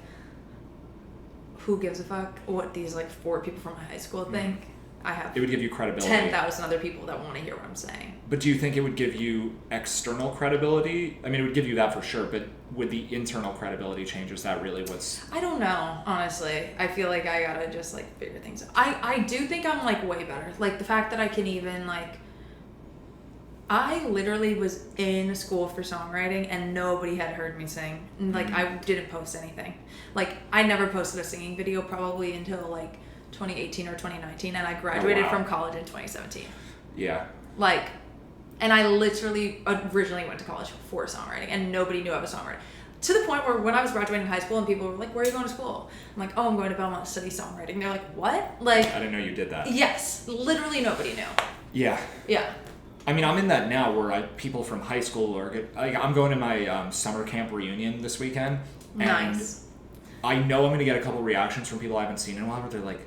who gives a fuck what these, like, 4 people from my high school think? I have it would give you credibility. 10,000 other people that want to hear what I'm saying. But do you think it would give you external credibility? I mean, it would give you that for sure, but would the internal credibility change? Is that really what's... I don't know, honestly. I feel like I gotta just, like, figure things out. I do think I'm, like, way better. Like, the fact that I can even, like... I literally was in school for songwriting and nobody had heard me sing. Like, I didn't post anything. Like, I never posted a singing video probably until, like, 2018 or 2019, and I graduated from college in 2017. Yeah. Like, and I literally originally went to college for songwriting, and nobody knew I was a songwriter. To the point where when I was graduating high school and people were like, where are you going to school? I'm like, oh, I'm going to Belmont to study songwriting. They're like, what? Like, I didn't know you did that. Yes. Literally nobody knew. Yeah. Yeah. I mean, I'm in that now where people from high school I'm going to my summer camp reunion this weekend. Nice. And I know I'm going to get a couple reactions from people I haven't seen in a while, but they're like,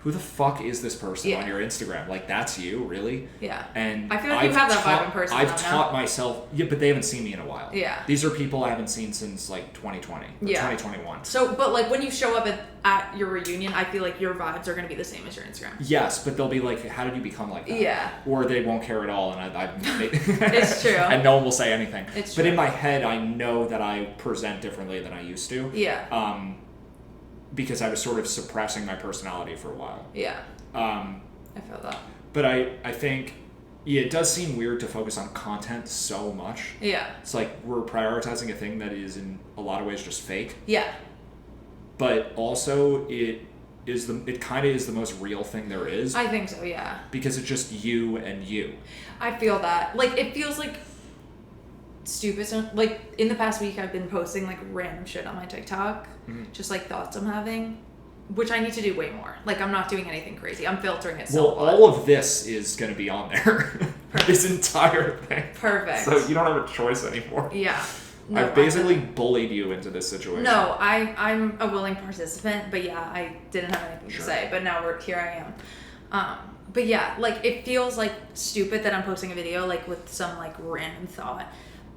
who the fuck is this person on your Instagram? Like, that's you, really? Yeah. And I feel like you have that vibe in person. I've taught myself, but they haven't seen me in a while. Yeah. These are people I haven't seen since, like, 2020 or 2021. So, but, like, when you show up at your reunion, I feel like your vibes are going to be the same as your Instagram. Yes, but they'll be like, how did you become like that? Yeah. Or they won't care at all, and It's true. And no one will say anything. It's true. But in my head, I know that I present differently than I used to. Yeah. Because I was sort of suppressing my personality for a while. Yeah. I feel that. But I think, it does seem weird to focus on content so much. Yeah. It's like we're prioritizing a thing that is in a lot of ways just fake. Yeah. But also it kind of is the most real thing there is. I think so, yeah. Because it's just you and you. I feel that. Like, it feels like stupid. So, like, in the past week, I've been posting, like, random shit on my TikTok. Just, like, thoughts I'm having. Which I need to do way more. Like, I'm not doing anything crazy. I'm filtering it. Well, all of this is going to be on there. This entire thing. Perfect. So you don't have a choice anymore. Yeah. No, I've basically bullied you into this situation. No, I'm a willing participant, but yeah, I didn't have anything to say, but now here I am. But yeah, like, it feels like stupid that I'm posting a video like with some like random thought,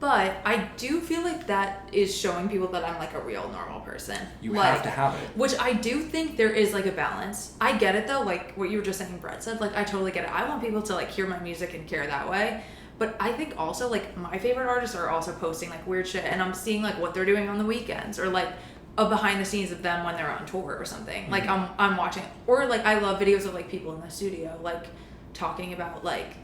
But I do feel like that is showing people that I'm like a real normal person. You like, have to have it. Which I do think there is like a balance. I get it though, like what you were just saying Brett said, like I totally get it. I want people to like hear my music and care that way. But I think also like my favorite artists are also posting like weird shit, and I'm seeing like what they're doing on the weekends, or like a behind the scenes of them when they're on tour or something. Mm-hmm. Like I'm watching, or like I love videos of like people in the studio like talking about like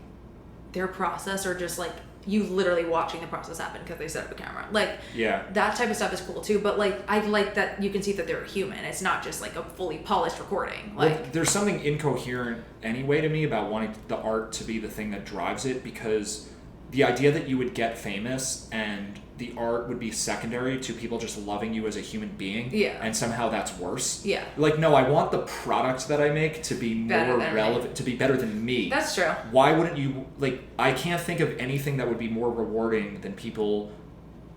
their process, or just like you literally watching the process happen because they set up a camera. Like Yeah. that type of stuff is cool too. But like I like that you can see that they're a human. It's not just like a fully polished recording. Like Well, there's something incoherent anyway to me about wanting the art to be the thing that drives it, because the idea that you would get famous and the art would be secondary to people just loving you as a human being, Yeah. and somehow that's worse. Yeah. Like, no, I want the product that I make to be Better more than me. relevant, to be better than me. that's true. Why wouldn't you, like, I can't think of anything that would be more rewarding than people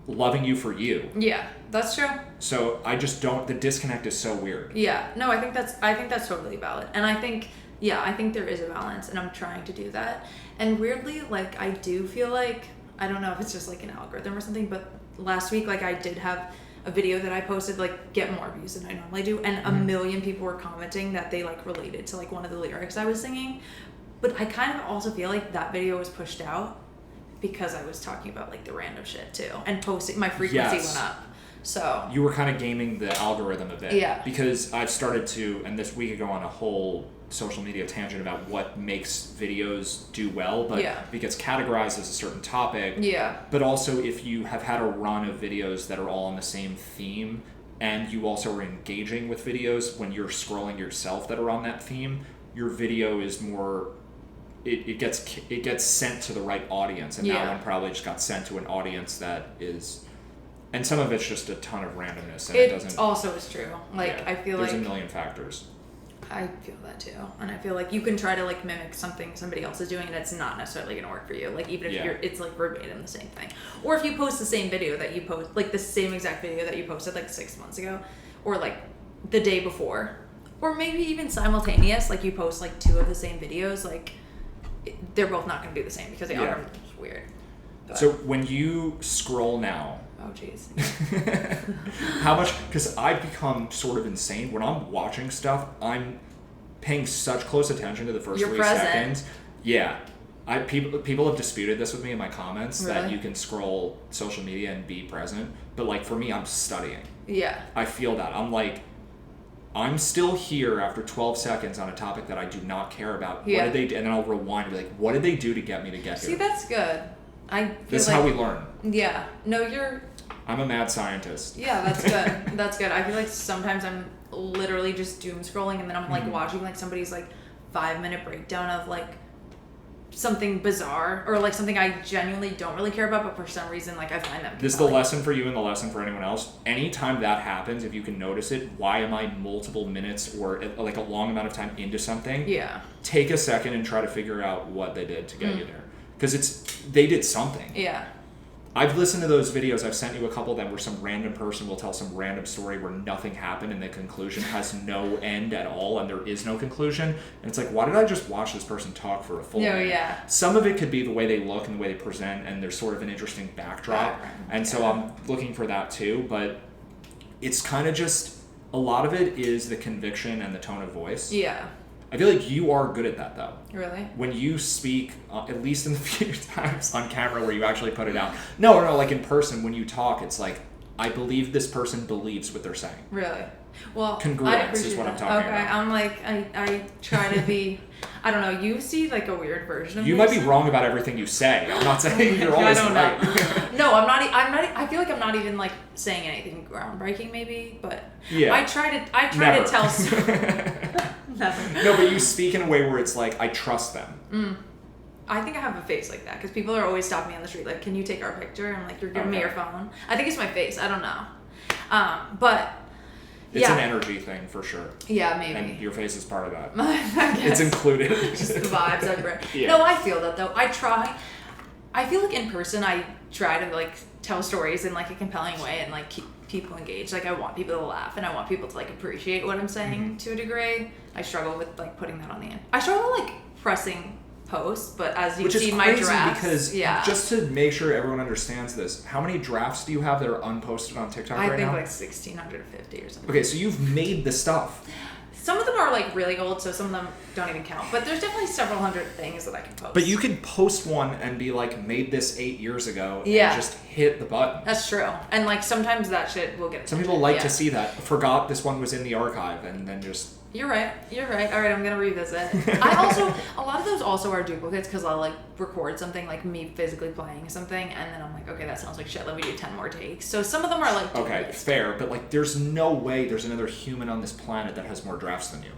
loving you for you. Yeah, that's true. So I just don't, the disconnect is so weird. Yeah, no, I think that's totally valid, and I think there is a balance, and I'm trying to do that. And weirdly, like I do feel like, I don't know if it's just like an algorithm or something, but last week like I did have a video that I posted like get more views than I normally do, and a million people were commenting that they like related to like one of the lyrics I was singing. But I kind of also feel like that video was pushed out because I was talking about like the random shit too, and posting, my frequency Yes. went up. So You were kind of gaming the algorithm a bit. Yeah. Because I've started to, and this week ago on a whole social media tangent about what makes videos do well, but Yeah. it gets categorized as a certain topic. yeah, But also, if you have had a run of videos that are all on the same theme, and you also are engaging with videos when you're scrolling yourself that are on that theme, your video is more. It gets sent to the right audience, and that Yeah. one probably just got sent to an audience that is, and some of it's just a ton of randomness, and it it doesn't. also is true. Like yeah, I feel there's like a million factors. I feel that too, and I feel like you can try to like mimic something somebody else is doing, and it's not necessarily gonna work for you. Like even if Yeah. it's like verbatim the same thing, or if you post the same video that you post, like the same exact video that you posted like 6 months ago, or like the day before, or maybe even simultaneous, like you post like 2 of the same videos, like they're both not gonna be the same because the Yeah. algorithm is weird. But, So when you scroll now, oh jeez. how much, because I've become sort of insane when I'm watching stuff, I'm paying such close attention to the 1st You're 3 present. seconds. Yeah, people have disputed this with me in my comments that Really? you can scroll social media and be present, but like for me, I'm studying. Yeah. I feel that I'm like, I'm still here after 12 seconds on a topic that I do not care about. Yeah. What did they do? And then I'll rewind and be like, what did they do to get me to get See, here? that's good. I feel This is like, how we learn. Yeah. No, you're. I'm a mad scientist. Yeah, that's good. That's good. I feel like sometimes I'm literally just doom scrolling, and then I'm like Mhm. watching like somebody's like 5-minute breakdown of like something bizarre, or like something I genuinely don't really care about, but for some reason like I find them. This is the lesson for you and the lesson for anyone else. Anytime that happens, if you can notice it, why am I multiple minutes or like a long amount of time into something? Yeah. Take a second and try to figure out what they did to get you there. Because they did something. Yeah. I've listened to those videos. I've sent you a couple of them where some random person will tell some random story where nothing happened and the conclusion has no end at all and there is no conclusion. And it's like, why did I just watch this person talk for a full No, minute? yeah. Some of it could be the way they look and the way they present, and there's sort of an interesting backdrop. Background, And so yeah. I'm looking for that too. But it's kind of just, a lot of it is the conviction and the tone of voice. Yeah. I feel like you are good at that though. Really? When you speak, at least in the few times on camera where you actually put it out. No, like in person, when you talk, it's like, I believe this person believes what they're saying. Really? Well, Congruence I is appreciate what I'm that. talking okay, about. I'm like I try to be. I don't know. You see like a weird version of You me might be wrong about everything you say. I'm not saying you're I always don't right. know. No, I'm not. I'm not. I feel like I'm not even like saying anything groundbreaking, maybe. But Yeah. I try Never. to tell. Never. No, but you speak in a way where it's like, I trust them. I think I have a face like that because people are always stopping me on the street, like, "Can you take our picture?" I'm like, "You're giving me Okay. your phone." I think it's my face. I don't know. But It's yeah, an energy thing for sure. yeah, And maybe. your face is part of that. I It's guess. included. Just the vibes I bring. Yeah. No, I feel that though. I feel like in person I try to like tell stories in like a compelling way and like keep people engaged. Like I want people to laugh and I want people to like appreciate what I'm saying to a degree. I struggle with like putting that on the end. I struggle like pressing post, but as you've Which is seen my crazy drafts, because just to make sure everyone understands this, how many drafts do you have that are unposted on TikTok right now? I think like 1,650 or something. Okay, so you've made the stuff. Some of them are like really old, so some of them don't even count. But there's definitely several hundred things that I can post. But you could post one and be like, made this 8 years ago, and Yeah. just hit the button. That's true. And like sometimes that shit will get. Some people like to see that. Forgot this one was in the archive, and then just. You're right. All right, I'm gonna revisit. I also, a lot of those also are duplicates because I'll like record something like me physically playing something, and then I'm like, okay, that sounds like shit. Let me do 10 more takes. So some of them are like duplicates. Okay, fair, but like, there's no way there's another human on this planet that has more drafts than you.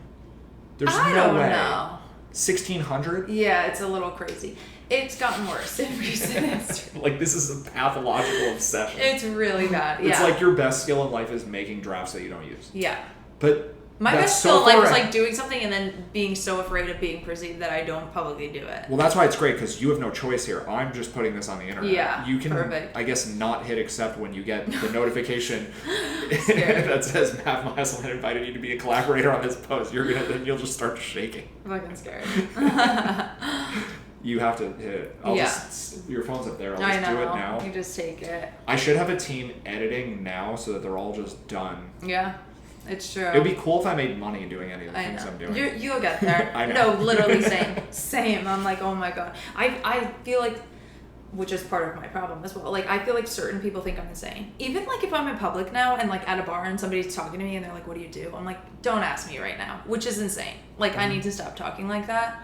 There's I no don't way. know. 1,600? Yeah, it's a little crazy. It's gotten worse in recent history. Like, this is a pathological obsession. It's really bad. Yeah. It's like your best skill in life is making drafts that you don't use. Yeah. But My that's best so skill in life far is ahead. like doing something and then being so afraid of being perceived that I don't publicly do it. Well, that's why it's great, because you have no choice here. I'm just putting this on the internet. Yeah, You can, perfect. I guess, not hit accept when you get the notification Scary. that says Matt Meisel invited you to be a collaborator on this post. Then you'll just start shaking. Fucking scared. You have to hit it. Yeah. Your phone's up there. I'll I just know. do it now. You just take it. I should have a team editing now so that they're all just done. Yeah, it's true. It would be cool if I made money doing any of the I things know. I'm doing. You'll get there. I know. No, literally same. I'm like, oh my god. I feel like, which is part of my problem as well. Like, I feel like certain people think I'm insane. Even like if I'm in public now and like at a bar and somebody's talking to me and they're like, what do you do? I'm like, don't ask me right now, which is insane. Like, I need to stop talking like that.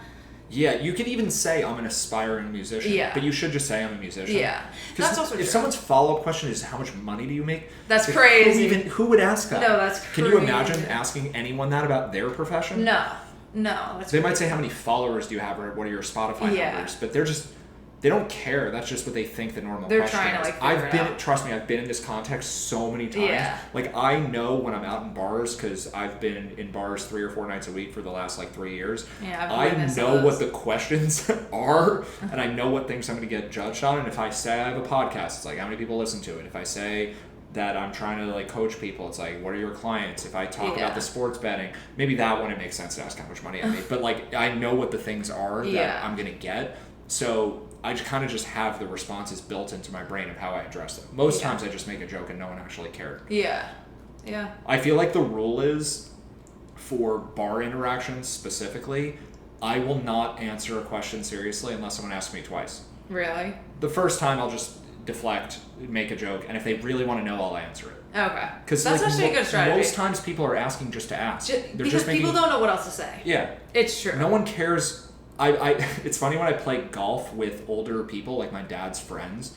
Yeah, you could even say I'm an aspiring musician. Yeah. But you should just say I'm a musician. Yeah. 'Cause That's also if true. someone's follow-up question is how much money do you make? That's like, crazy. Who would ask that? No, that's Can you crazy. imagine asking anyone that about their profession? No. That's They might say how many followers do you have or what are your Spotify Yeah. numbers, but they don't care. That's just what they think the normal They're question trying to, is. like, figure it out. Trust me, I've been in this context so many times. Yeah. Like, I know when I'm out in bars, because I've been in bars 3 or 4 nights a week for the last, 3 years. Yeah, I've I witnessed know those. what the questions are, and I know what things I'm going to get judged on. And if I say I have a podcast, it's like, how many people listen to it? If I say that I'm trying to, coach people, it's like, what are your clients? If I talk Yeah. about the sports betting, maybe that one, it makes sense to ask how much money I make. But, I know what the things are that Yeah. I'm going to get. So I just have the responses built into my brain of how I address them. Most Yeah. times I just make a joke and no one actually cared. Yeah. I feel like the rule is, for bar interactions specifically, I will not answer a question seriously unless someone asks me twice. Really? The first time I'll just deflect, make a joke, and if they really want to know, I'll answer it. Okay. Because That's actually a good strategy. most times people are asking just to ask. They're Because just making, people don't know what else to say. Yeah. It's true. No one cares. It's funny when I play golf with older people, like my dad's friends,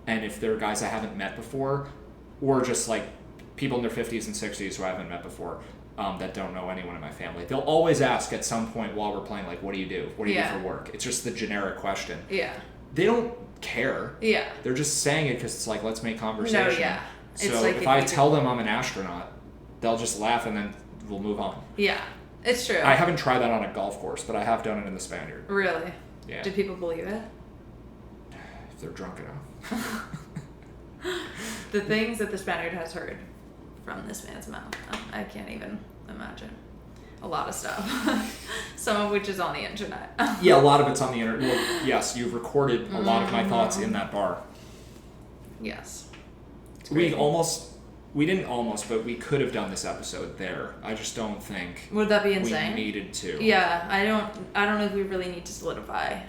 and if they're guys I haven't met before, or just people in their 50s and 60s who I haven't met before, that don't know anyone in my family, they'll always ask at some point while we're playing, what do you do? What do you do for work? It's just the generic question. Yeah. They don't care. Yeah. They're just saying it because it's let's make conversation. No, yeah. So It's like if I tell them I'm an astronaut, they'll just laugh and then we'll move on. Yeah. It's true. I haven't tried that on a golf course, but I have done it in the Spaniard. Really? Yeah. Did people believe it? If they're drunk enough. The things that the Spaniard has heard from this man's mouth, I can't even imagine. A lot of stuff. Some of which is on the internet. Yeah, a lot of it's on the internet. Well, yes, you've recorded a lot of my thoughts in that bar. Yes. We didn't almost, but we could have done this episode there. I just don't think Would that be insane? we needed to. Yeah, I don't know if we really need to solidify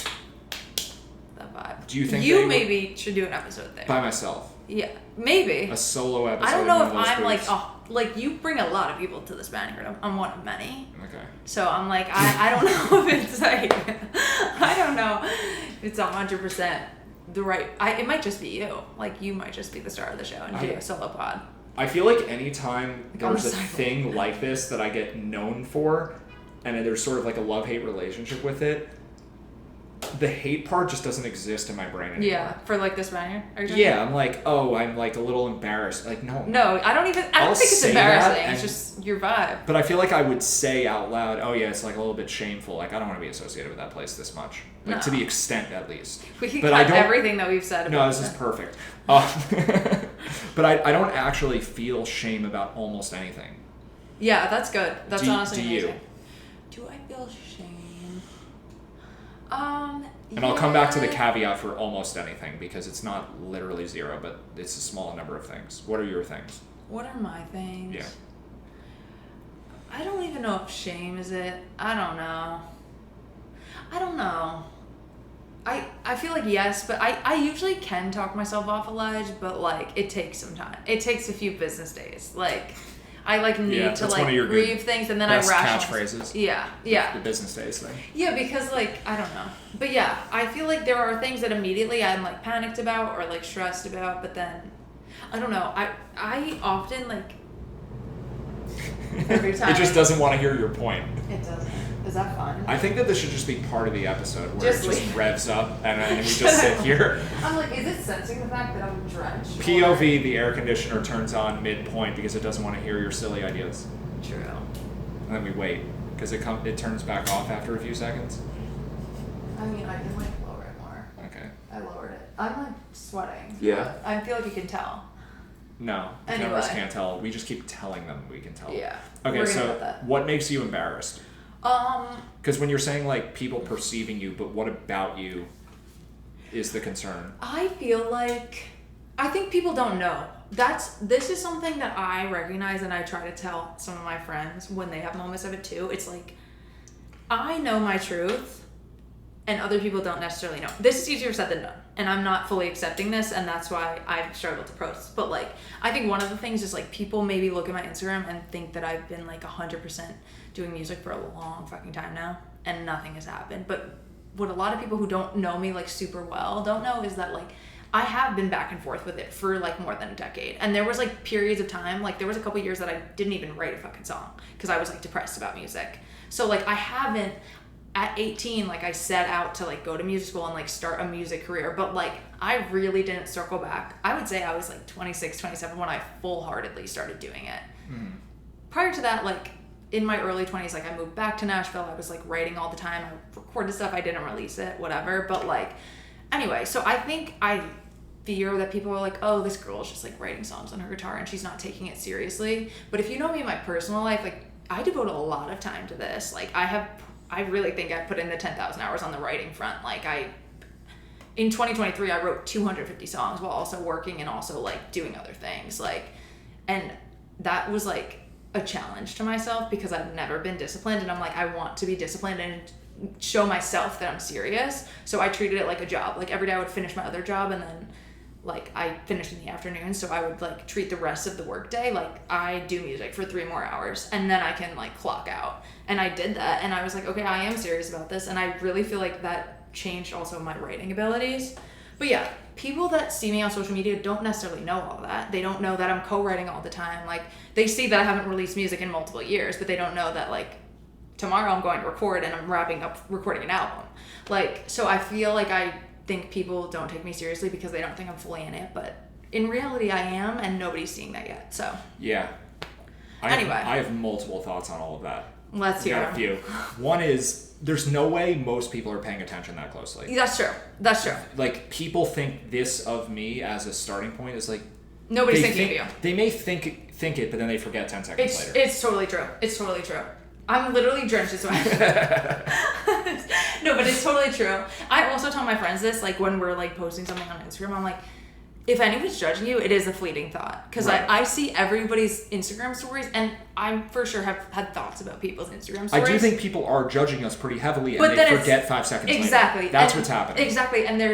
that vibe. Do you think you they maybe should do an episode there? By myself? Yeah, maybe. A solo episode. I don't know in if one of I'm those booths? you bring a lot of people to the Spaniard. I'm one of many. Okay. So I'm I don't know if it's I don't know if it's 100% the right. It might just be you. You might just be the star of the show and do a solo pod. I feel like anytime there's a cycle. thing like this that I get known for, and there's sort of a love-hate relationship with it, the hate part just doesn't exist in my brain anymore. Yeah, for the Spaniard. Are you talking? Yeah, I'm I'm a little embarrassed. No. No, I don't think I'll it's say embarrassing. that It's just your vibe. But I feel like I would say out loud, oh yeah, it's a little bit shameful. I don't want to be associated with that place this much. No. To the extent, at least. We can But cut I don't- everything that we've said. No, about this is it. perfect. But I don't actually feel shame about almost anything. Yeah, that's good. That's honestly do you? amazing. Do I feel shame? And I'll come back to the caveat for almost anything because it's not literally 0, but it's a small number of things. What are your things? What are my things? Yeah. I don't even know if shame is it. I don't know. I feel like yes, but I usually can talk myself off a ledge, but like it takes some time. It takes a few business days. Like I like need to like grieve things and then I rationalize. Catchphrases. Yeah. The business days thing. Yeah, because like I don't know. But yeah, I feel like there are things that immediately I'm like panicked about or like stressed about, but then I don't know. I often like every time It just doesn't want to hear your point. It doesn't. Is that fun? I think that this should just be part of the episode where it just leave. revs up and then we just sit here. I'm like, is it sensing the fact that I'm drenched? POV, the air conditioner turns on midpoint because it doesn't want to hear your silly ideas. True. And then we wait because it turns back off after a few seconds. I mean, I can like lower it more. Okay. I lowered it. I'm like sweating. Yeah. I feel like you can tell. No, the cameras can't tell. We just keep telling them we can tell. Yeah. Okay, so what makes you embarrassed? Because when you're saying like people perceiving you, but what about you is the concern? I think people don't know. This is something that I recognize and I try to tell some of my friends when they have moments of it too. It's like, I know my truth and other people don't necessarily know. This is easier said than done. And I'm not fully accepting this, and that's why I've struggled to post. But like, I think one of the things is like people maybe look at my Instagram and think that I've been like 100% doing music for a long fucking time now, and nothing has happened. But what a lot of people who don't know me like super well don't know is that like I have been back and forth with it for like more than a decade. And there was like periods of time, like there was a couple years that I didn't even write a fucking song because I was like depressed about music. So like I haven't. At 18, like I set out to like go to music school and like start a music career, but like I really didn't circle back. I would say I was like 26, 27 when I full-heartedly started doing it. Prior to that, like in my early 20s, like I moved back to Nashville. I was like writing all the time. I recorded stuff. I didn't release it, whatever. But like, anyway, so I think I fear that people are like, oh, this girl is just like writing songs on her guitar and she's not taking it seriously. But if you know me in my personal life, like I devote a lot of time to this. Like I really think I put in the 10,000 hours on the writing front. Like in 2023, I wrote 250 songs while also working and also like doing other things. Like, and that was like a challenge to myself because I've never been disciplined, and I'm like, I want to be disciplined and show myself that I'm serious. So I treated it like a job. Like every day I would finish my other job, and then like I finished in the afternoon, so I would like treat the rest of the workday like I do music for 3 more hours and then I can like clock out. And I did that, and I was like, okay, I am serious about this, and I really feel like that changed also my writing abilities. But yeah, people that see me on social media don't necessarily know all that. They don't know that I'm co-writing all the time. Like they see that I haven't released music in multiple years, but they don't know that like tomorrow I'm going to record and I'm wrapping up recording an album. Like, so I feel like I think people don't take me seriously because they don't think I'm fully in it, but in reality I am, and nobody's seeing that yet. So yeah. Anyway, I have multiple thoughts on all of that. Let's hear a few. One is there's no way most people are paying attention that closely. That's true. Like people think this of me as a starting point is like nobody's thinking of you. They may think it, but then they forget 10 seconds later. It's totally true. I'm literally drenched in sweat. No, but it's totally true. I also tell my friends this, like when we're like posting something on Instagram, I'm like, if anyone's judging you, it is a fleeting thought. Because right. I see everybody's Instagram stories, and I for sure have had thoughts about people's Instagram stories. I do think people are judging us pretty heavily, and they forget 5 seconds exactly. later. That's and what's happening. Exactly, and there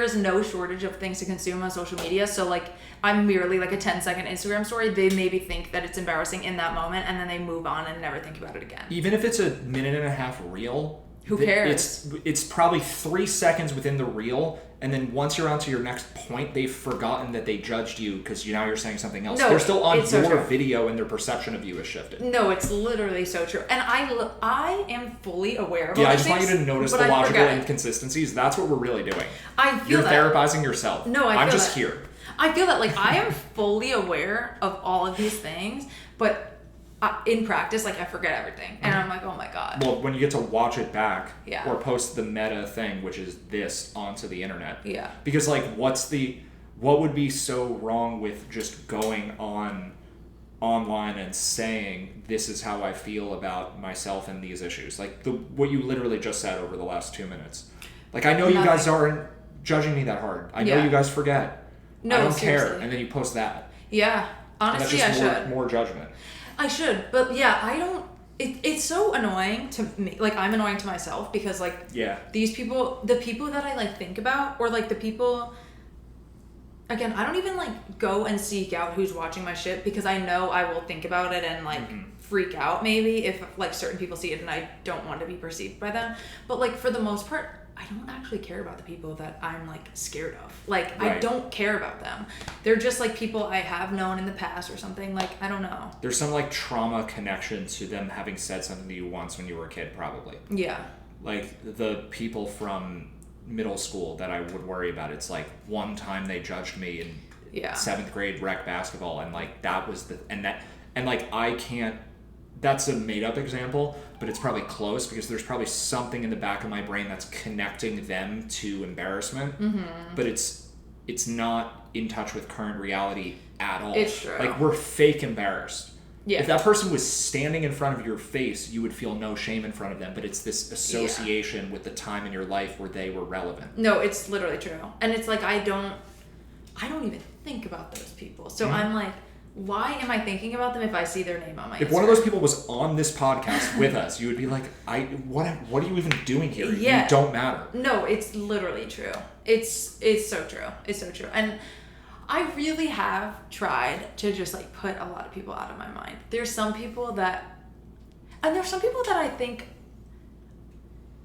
is no shortage of things to consume on social media. So like, I'm merely like a 10-second Instagram story. They maybe think that it's embarrassing in that moment, and then they move on and never think about it again. Even if it's a 1.5 minute reel, who cares? It's probably 3 seconds within the reel, and then once you're on to your next point, they've forgotten that they judged you because now you're saying something else. No, they're still on your video, and their perception of you has shifted. No, it's literally so true. And I am fully aware of all these I just want you to notice the logical inconsistencies. That's what we're really doing. I feel you're therapizing yourself. No, I'm just here. I feel that like I am fully aware of all of these things, but in practice, like I forget everything, and I'm like, oh my god. Well, when you get to watch it back, yeah. or post the meta thing, which is this, onto the internet, yeah. Because like, what would be so wrong with just going on online and saying this is how I feel about myself and these issues. Like what you literally just said over the last 2 minutes. Like I know you guys aren't judging me that hard. I know you guys forget. No, I don't seriously. care. And then you post that. Yeah. Honestly, and that's just I should. More judgment. I should, but yeah, I don't. It's so annoying to me. Like I'm annoying to myself because like these people, the people that I like think about, or like the people. Again, I don't even like go and seek out who's watching my shit because I know I will think about it and like freak out maybe if like certain people see it and I don't want to be perceived by them. But like for the most part, I don't actually care about the people that I'm like scared of. Like I don't care about them. They're just like people I have known in the past or something. Like I don't know. There's some like trauma connection to them having said something to you once when you were a kid, probably. Yeah. Like the people from middle school that I would worry about. It's like one time they judged me in 7th grade rec basketball, and like that was like I can't. That's a made up example, but it's probably close because there's probably something in the back of my brain that's connecting them to embarrassment, but it's not in touch with current reality at all. It's true. Like we're fake embarrassed. Yeah. If that person was standing in front of your face, you would feel no shame in front of them, but it's this association with the time in your life where they were relevant. No, it's literally true. And it's like I don't even think about those people. So I'm like, why am I thinking about them if I see their name on my Instagram? If one of those people was on this podcast with us, you would be like, what are you even doing here? Yeah. You don't matter. No, it's literally true. It's so true. It's so true. And I really have tried to just like put a lot of people out of my mind. There's some people that I think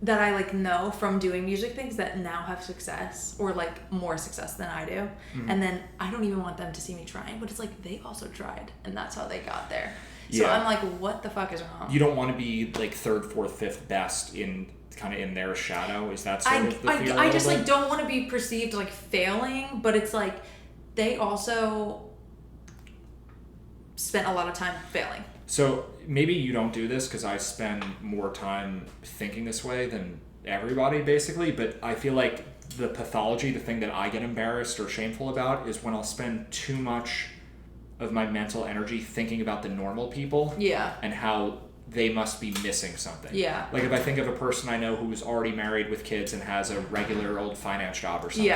that I like know from doing music things that now have success or like more success than I do. And then I don't even want them to see me trying, but it's like they also tried and that's how they got there. So I'm like, what the fuck is wrong? You don't want to be like 3rd, 4th, 5th best in kind of in their shadow. Is that sort of the fear? I just like don't want to be perceived like failing, but it's like they also spent a lot of time failing. So maybe you don't do this because I spend more time thinking this way than everybody basically, but I feel like the pathology, the thing that I get embarrassed or shameful about is when I'll spend too much of my mental energy thinking about the normal people and how they must be missing something. Yeah. Like if I think of a person I know who's already married with kids and has a regular old finance job or something,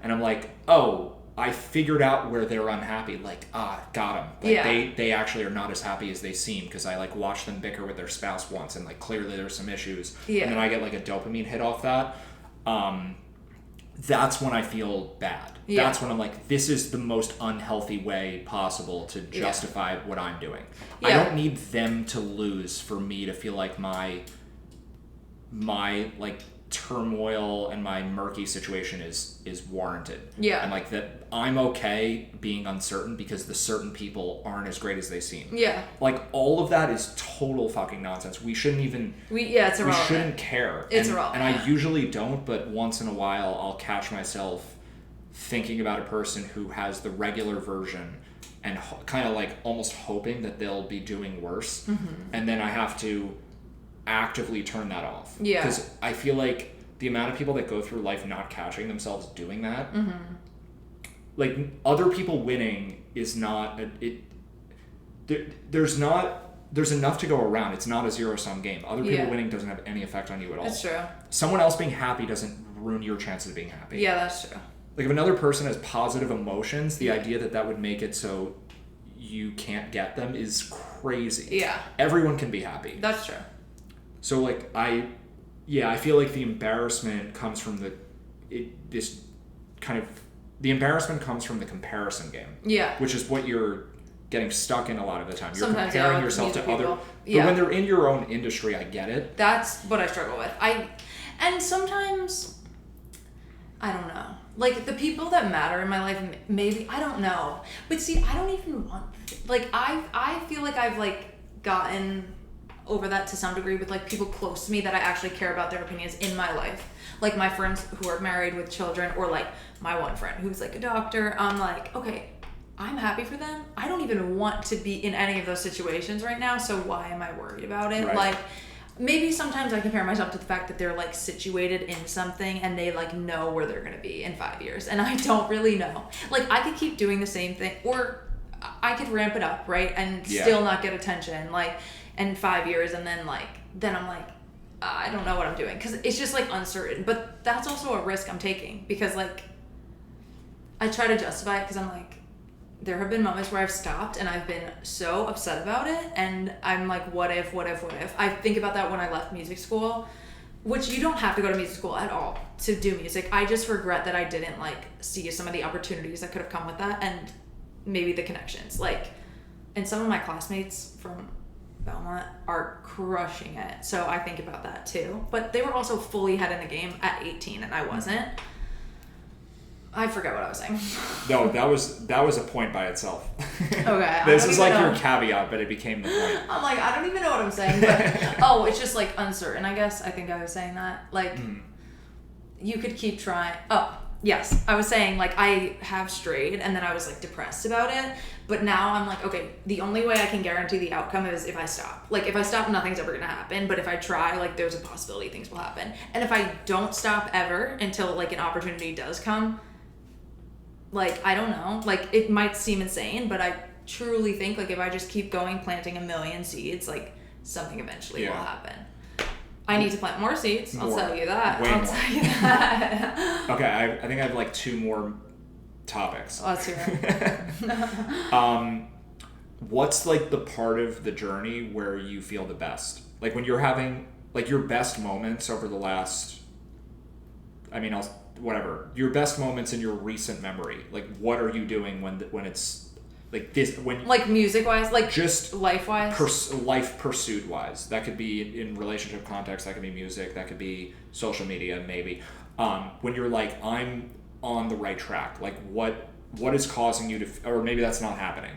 and I'm like, oh, I figured out where they're unhappy. Like, got them. Like, they actually are not as happy as they seem because I like watched them bicker with their spouse once and like clearly there's some issues. Yeah. And then I get like a dopamine hit off that. That's when I feel bad. Yeah. That's when I'm like, this is the most unhealthy way possible to justify what I'm doing. Yeah. I don't need them to lose for me to feel like my like turmoil and my murky situation is warranted. Yeah. And like that I'm okay being uncertain because the certain people aren't as great as they seem. Yeah. Like all of that is total fucking nonsense. We shouldn't even it's irrelevant. We shouldn't care. It's irrelevant. And I usually don't, but once in a while I'll catch myself thinking about a person who has the regular version and kind of like almost hoping that they'll be doing worse. And then I have to actively turn that off. Yeah. Because I feel like the amount of people that go through life not catching themselves doing that, like other people winning is not there's enough to go around. It's not a zero-sum game. Other people winning doesn't have any effect on you at all. That's true. Someone else being happy doesn't ruin your chances of being happy. Yeah, that's true. Like if another person has positive emotions, the idea that would make it so you can't get them is crazy. Yeah. Everyone can be happy. That's true. So like I feel like the embarrassment comes from the embarrassment comes from the comparison game. Yeah. Which is what you're getting stuck in a lot of the time. You're sometimes comparing yourself to other people. But when they're in your own industry, I get it. That's what I struggle with. And sometimes I don't know. Like the people that matter in my life, maybe I don't know. But see, I don't even want like I feel like I've like gotten over that to some degree with like people close to me that I actually care about their opinions in my life. Like my friends who are married with children, or like my one friend who's like a doctor. I'm like, okay, I'm happy for them. I don't even want to be in any of those situations right now, so why am I worried about it? Right. Like maybe sometimes I compare myself to the fact that they're like situated in something and they like know where they're gonna be in 5 years, and I don't really know. Like I could keep doing the same thing, or I could ramp it up, right, and still not get attention, like, in 5 years, and then I'm like, I don't know what I'm doing, because it's just like uncertain. But that's also a risk I'm taking, because like I try to justify it, because I'm like, there have been moments where I've stopped and I've been so upset about it, and I'm like, what if? I think about that when I left music school, which you don't have to go to music school at all to do music. I just regret that I didn't like see some of the opportunities that could have come with that, and maybe the connections. Like, and some of my classmates from Belmont are crushing it, so I think about that too. But they were also fully head in the game at 18, and I wasn't. I forget what I was saying. No, that was a point by itself. Okay. This is like your caveat, but it became the point. I'm like, I don't even know what I'm saying, but it's just like uncertain, I guess. I think I was saying that. Like, you could keep trying. Oh, yes. I was saying, like, I have strayed, and then I was like depressed about it. But now I'm like, okay, the only way I can guarantee the outcome is if I stop. Like, if I stop, nothing's ever gonna happen. But if I try, like, there's a possibility things will happen. And if I don't stop ever until like an opportunity does come, like, I don't know, like, it might seem insane, but I truly think, like, if I just keep going planting a million seeds, like, something eventually will happen. I need to plant more seeds. I'll tell you that. Way more. Tell you that. Okay, I think I have like 2 more topics. Let's hear it. What's like the part of the journey where you feel the best? Like when you're having like your best moments over the last, whatever, your best moments in your recent memory. Like, what are you doing when it's like this, when like music wise, like just life wise, life pursuit wise? That could be in relationship context, that could be music, that could be social media, maybe. When you're like, I'm on the right track, like what is causing you to, or maybe that's not happening.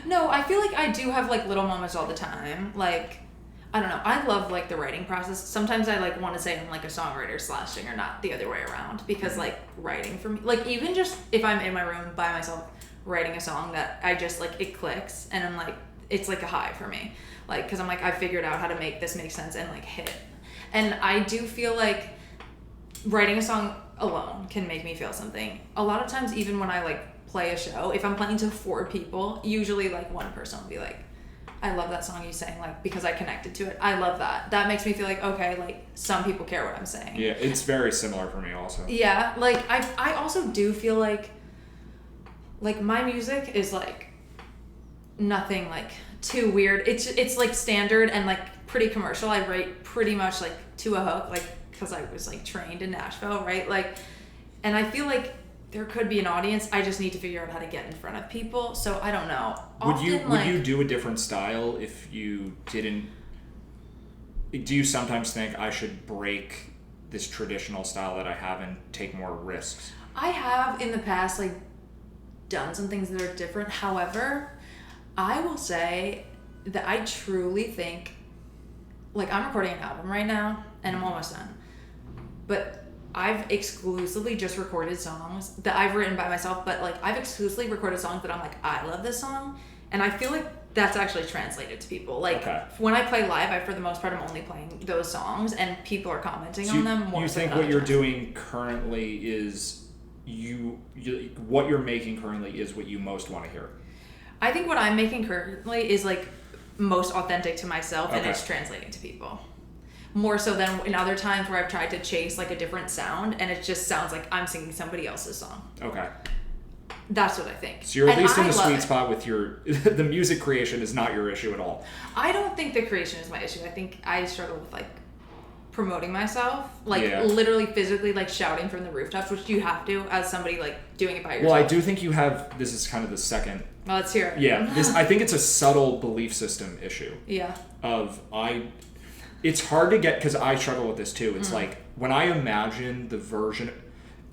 No, I feel like I do have like little moments all the time. Like, I don't know. I love like the writing process. Sometimes I like want to say I'm like a songwriter / singer, not the other way around, because like writing for me, like even just if I'm in my room by myself writing a song that I just like, it clicks and I'm like, it's like a high for me. Like, cause I'm like, I figured out how to make this make sense and like hit. And I do feel like writing a song alone can make me feel something. A lot of times, even when I like play a show, if I'm playing to 4 people, usually like one person will be like, I love that song you sang, like, because I connected to it. I love that. That makes me feel like, okay, like, some people care what I'm saying. Yeah, it's very similar for me also. Yeah, like, I also do feel like my music is, like, nothing, like, too weird. It's like, standard and, like, pretty commercial. I write pretty much, like, to a hook, like, because I was, like, trained in Nashville, right? Like, and I feel like there could be an audience. I just need to figure out how to get in front of people. So I don't know. Would you do a different style if you didn't? Do you sometimes think I should break this traditional style that I have and take more risks? I have in the past like done some things that are different. However, I will say that I truly think, like, I'm recording an album right now and I'm almost done. But I've exclusively just recorded songs that I've written by myself, but like I've exclusively recorded songs that I'm like, I love this song. And I feel like that's actually translated to people. Like, when I play live, for the most part, I'm only playing those songs and people are commenting on them more. You think what you're doing currently is what you're making currently is what you most want to hear? I think what I'm making currently is like most authentic to myself, and it's translating to people. More so than in other times where I've tried to chase like a different sound and it just sounds like I'm singing somebody else's song. Okay. That's what I think. So you're at least in the sweet spot with the music creation is not your issue at all. I don't think the creation is my issue. I think I struggle with like promoting myself, like literally physically like shouting from the rooftops, which you have to as somebody like doing it by yourself. Well, I do think you have, this is kind of the second. Well, let's hear it. Yeah. I think it's a subtle belief system issue. Yeah. It's hard to get, because I struggle with this too. It's like when I imagine the version,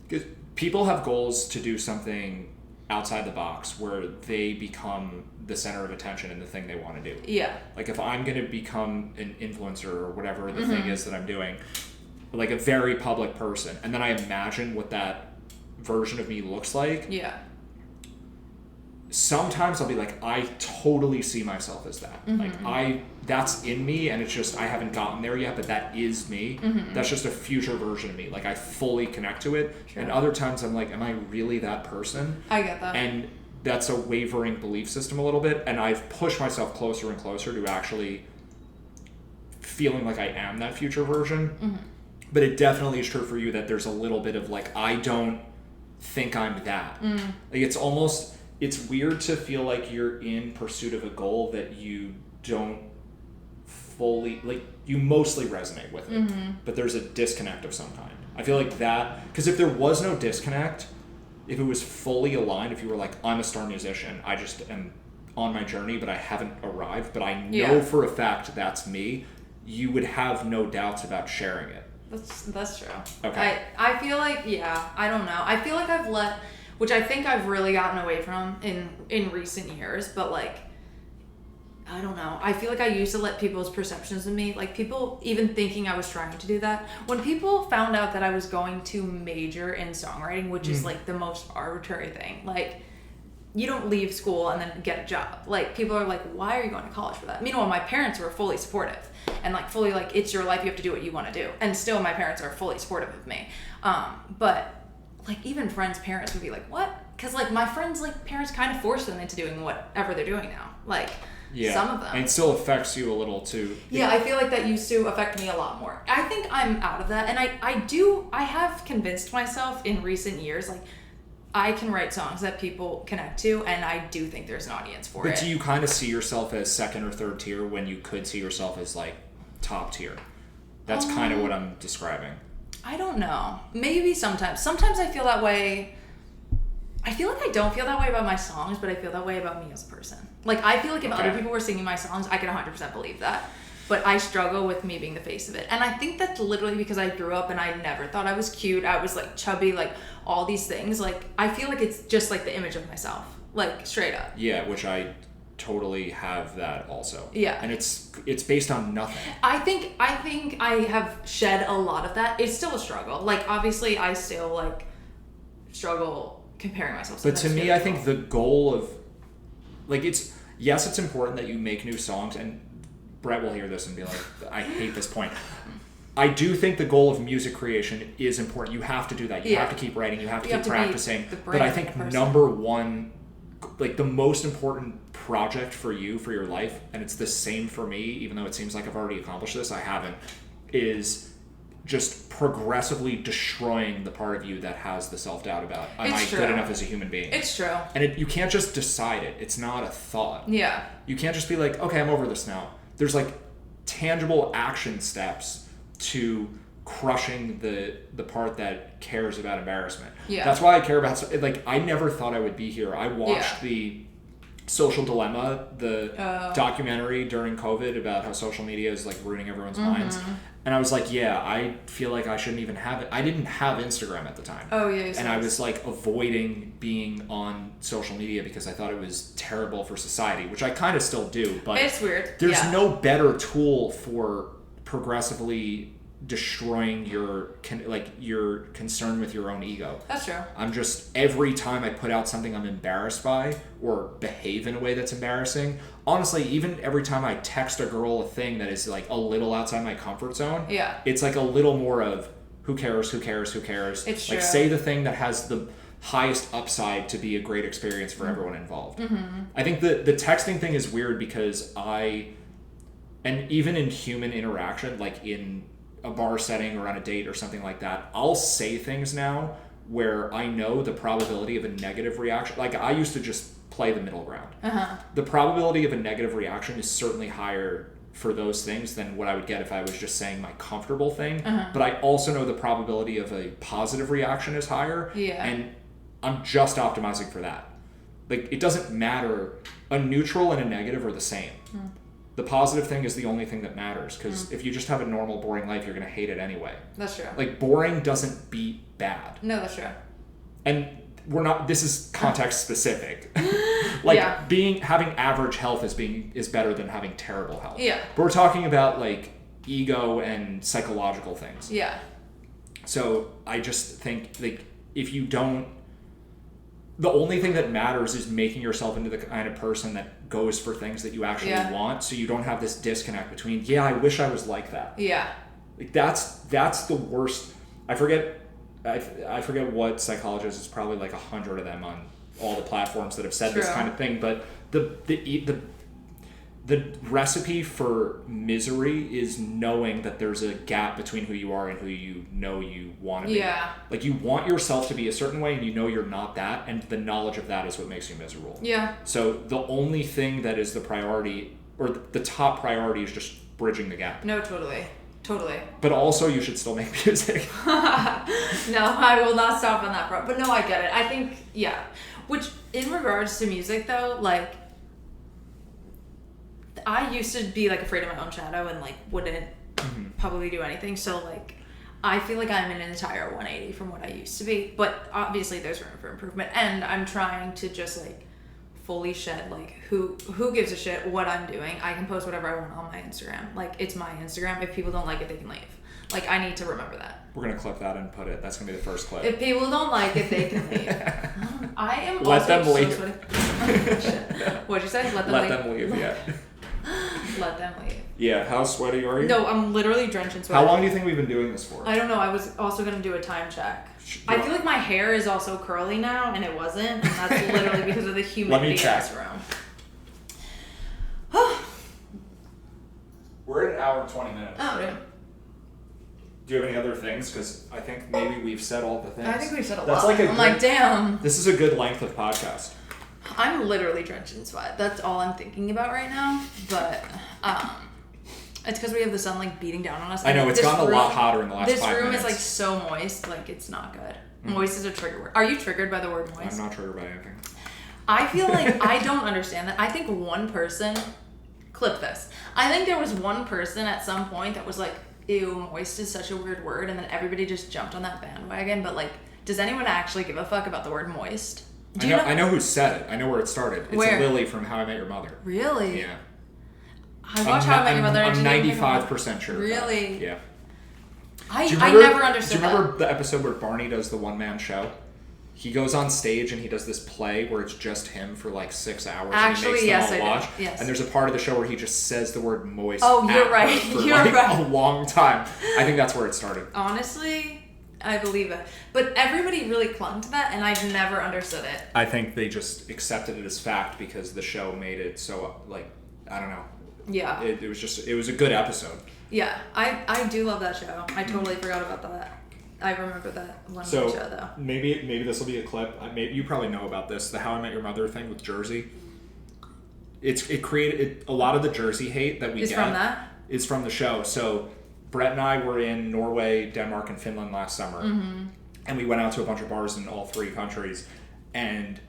because people have goals to do something outside the box where they become the center of attention and the thing they want to do. Yeah. Like if I'm going to become an influencer or whatever the thing is that I'm doing, like a very public person, and then I imagine what that version of me looks like. Yeah. Sometimes I'll be like, I totally see myself as that. Like that's in me, and it's just I haven't gotten there yet, but that is me. That's just a future version of me. Like I fully connect to it. True. And other times I'm like, am I really that person? I get that. And that's a wavering belief system a little bit, and I've pushed myself closer and closer to actually feeling like I am that future version. Mm-hmm. But it definitely is true for you that there's a little bit of like, I don't think I'm that. Like it's weird to feel like you're in pursuit of a goal that you don't fully, like, you mostly resonate with it, but there's a disconnect of some kind. I feel like that, because if there was no disconnect, if it was fully aligned, if you were like, I'm a star musician, I just am on my journey, but I haven't arrived, but I know for a fact that's me, you would have no doubts about sharing it. That's true. Okay. I feel like, I don't know. I feel like I've let, which I think I've really gotten away from in recent years, but like, I don't know. I feel like I used to let people's perceptions of me, like people even thinking I was trying to do that. When people found out that I was going to major in songwriting, which is like the most arbitrary thing, like you don't leave school and then get a job. Like people are like, why are you going to college for that? Meanwhile, my parents were fully supportive and like fully like, it's your life, you have to do what you want to do. And still my parents are fully supportive of me. But like even friends' parents would be like, what? Because like my friends' like parents kind of force them into doing whatever they're doing now. Like some of them. And it still affects you a little too. Yeah, I feel like that used to affect me a lot more. I think I'm out of that. And I have convinced myself in recent years, like I can write songs that people connect to, and I do think there's an audience for it. But do you kind of see yourself as second or third tier when you could see yourself as like top tier? That's kind of what I'm describing. I don't know. Maybe sometimes. Sometimes I feel that way. I feel like I don't feel that way about my songs, but I feel that way about me as a person. Like, I feel like if other people were singing my songs, I could 100% believe that. But I struggle with me being the face of it. And I think that's literally because I grew up and I never thought I was cute. I was, like, chubby, like, all these things. Like, I feel like it's just, like, the image of myself. Like, straight up. Yeah, which I totally have that also. Yeah. And it's based on nothing. I think I have shed a lot of that. It's still a struggle. Like, obviously, I still, like, struggle comparing myself to But to me, I think the goal of, like, it's important that you make new songs, and Brett will hear this and be like, I hate this point. I do think the goal of music creation is important. You have to do that. You have to keep writing. You have to keep practicing. But I think number one, like the most important project for you, for your life, and it's the same for me, even though it seems like I've already accomplished this, I haven't, is just progressively destroying the part of you that has the self-doubt about, am I good enough as a human being? It's true. And you can't just decide it. It's not a thought. Yeah. You can't just be like, okay, I'm over this now. There's like tangible action steps to crushing the part that cares about embarrassment. Yeah. That's why I care about, like, I never thought I would be here. I watched the Social Dilemma, the documentary during COVID about how social media is like ruining everyone's minds. And I was like, yeah, I feel like I shouldn't even have it. I didn't have Instagram at the time. Oh, yeah. And I was like avoiding being on social media because I thought it was terrible for society, which I kind of still do. But it's weird. There's no better tool for progressively destroying your concern with your own ego. That's true. I'm just, every time I put out something I'm embarrassed by or behave in a way that's embarrassing, honestly, even every time I text a girl a thing that is like a little outside my comfort zone, it's like a little more of who cares. It's like true. say the thing that has the highest upside to be a great experience for everyone involved. I think the texting thing is weird because and even in human interaction, like in a bar setting or on a date or something like that, I'll say things now where I know the probability of a negative reaction. Like I used to just play the middle ground. The probability of a negative reaction is certainly higher for those things than what I would get if I was just saying my comfortable thing. But I also know the probability of a positive reaction is higher. And I'm just optimizing for that. Like it doesn't matter. A neutral and a negative are the same. The positive thing is the only thing that matters, because if you just have a normal, boring life, you're going to hate it anyway. That's true. Like, boring doesn't beat bad. No, that's true. And this is context specific. Like, having average health is better than having terrible health. Yeah. But we're talking about, like, ego and psychological things. Yeah. So, I just think, like, if you don't, the only thing that matters is making yourself into the kind of person that goes for things that you actually want, so you don't have this disconnect between, I wish I was like that. Yeah. Like that's the worst. I forget what psychologist, it's probably like 100 of them on all the platforms that have said this True. kind of thing, but the recipe for misery is knowing that there's a gap between who you are and who you know you want to be. Yeah. Like, you want yourself to be a certain way and you know you're not that, and the knowledge of that is what makes you miserable. Yeah. So the only thing that is the priority, or the top priority, is just bridging the gap. No, totally. But also, you should still make music. No, I will not stop on that front. But no, I get it. I think, yeah. Which, in regards to music, though, like, I used to be, like, afraid of my own shadow and, like, wouldn't publicly do anything. So, like, I feel like I'm in an entire 180 from what I used to be. But obviously, there's room for improvement. And I'm trying to just, like, fully shed, like, who gives a shit what I'm doing. I can post whatever I want on my Instagram. Like, it's my Instagram. If people don't like it, they can leave. Like, I need to remember that. We're going to clip that and put it. That's going to be the first clip. If people don't like it, they can leave. I am Let also them so leave. sweaty. What'd you say? Let them leave. Yeah. Let them leave. Yeah, how sweaty are you? No, I'm literally drenched in sweat. How long do you think we've been doing this for? I don't know. I was also going to do a time check. I feel like my hair is also curly now, and it wasn't. And that's literally because of the humidity in this room. We're at an hour and 20 minutes. Oh, dude. Do you have any other things? Because I think maybe we've said all the things. I think we've said a That's lot. like I'm like, damn. This is a good length of podcast. I'm literally drenched in sweat. That's all I'm thinking about right now. But it's because we have the sun like beating down on us. I know, it's This gotten a room- lot hotter in the last 5 minutes. This room is like so moist, like it's not good. Moist is a trigger word. Are you triggered by the word moist? I'm not triggered by anything. I feel like I don't understand that. I think one person, clip this. I think there was one person at some point that was like, ew, moist is such a weird word, and then everybody just jumped on that bandwagon. But like, does anyone actually give a fuck about the word moist? I know who said it. I know where it started. It's Where? Lily from How I Met Your Mother. Really? Yeah. I watched How I Met Your Mother. I'm and didn't even 95% sure. Really? Yeah. I Do you remember, never understood Do you remember that. the episode where Barney does the one-man show? He goes on stage and he does this play where it's just him for like 6 hours. Actually, and he makes yes, them all I watch. did. Yes. And there's a part of the show where he just says the word moist. Oh, you're at her right. For You're like right. a long time. I think that's where it started. Honestly, I believe it. But everybody really clung to that, and I never understood it. I think they just accepted it as fact because the show made it so, like, I don't know. Yeah. It was a good episode. Yeah, I do love that show. I totally forgot about that. I remember that one So show though. maybe this will be a clip. You probably know about this, the How I Met Your Mother thing with Jersey. It created a lot of the Jersey hate that we Is get. from that? Is from the show. So Brett and I were in Norway, Denmark, and Finland last summer, and we went out to a bunch of bars in all 3 countries, and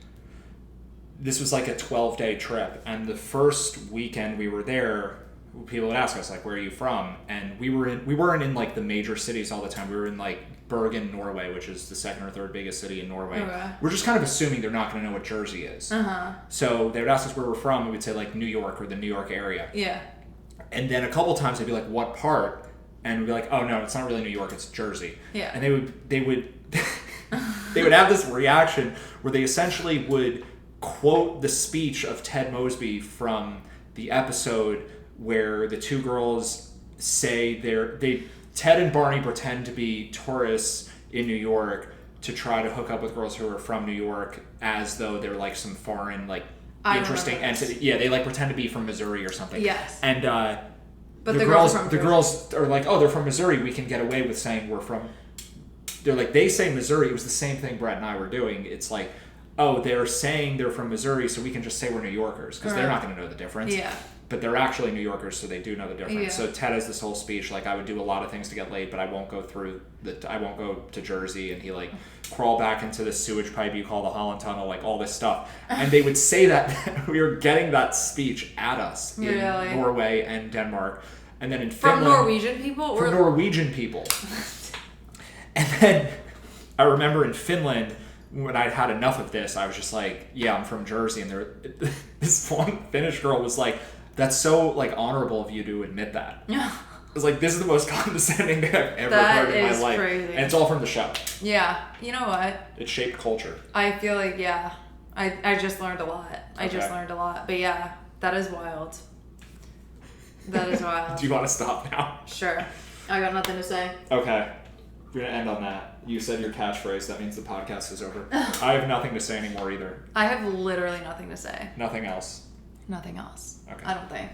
this was like a 12-day trip. And the first weekend we were there, people would ask us like, "Where are you from?" And we weren't in like the major cities all the time. We were in like Bergen, Norway, which is the 2nd or 3rd biggest city in Norway. Okay. We're just kind of assuming they're not going to know what Jersey is. So they would ask us where we're from, and we'd say like New York or the New York area. Yeah. And then a couple times they'd be like, "What part?" And we'd be like, "Oh no, it's not really New York, it's Jersey." Yeah. And they would they would have this reaction where they essentially would quote the speech of Ted Mosby from the episode where the 2 girls say Ted and Barney pretend to be tourists in New York to try to hook up with girls who are from New York as though they're like some foreign like interesting entity. Yeah, they like pretend to be from Missouri or something. Yes. And But the girls are from Jersey. girls are like, "Oh, they're from Missouri. We can get away with saying we're from." They're like, they say Missouri. It was the same thing Brett and I were doing. It's like, oh, they're saying they're from Missouri, so we can just say we're New Yorkers because they're not going to know the difference. Yeah. But they're actually New Yorkers, so they do know the difference. Yeah. So Ted has this whole speech like, I would do a lot of things to get laid, but I won't go I won't go to Jersey, and he like crawl back into the sewage pipe you call the Holland Tunnel, like all this stuff. And they would say that we were getting that speech at us in Really? Norway and Denmark, and then in From Finland, Norwegian people or from Norwegian people. And then I remember in Finland, when I'd had enough of this, I was just like, yeah, I'm from Jersey. And this one Finnish girl was like, that's so like honorable of you to admit that. Yeah. It was like, this is the most condescending thing I've ever That heard in my is life. crazy. And it's all from the show. Yeah. You know what? It shaped culture. I feel like, yeah. I just learned a lot. I just Okay. learned a lot. But yeah, that is wild. That is wild. Do you want to stop now? Sure. I got nothing to say. Okay. We're gonna end on that. You said your catchphrase. That means the podcast is over. I have nothing to say anymore either. I have literally nothing to say. Nothing else. Nothing else. Okay. I don't think.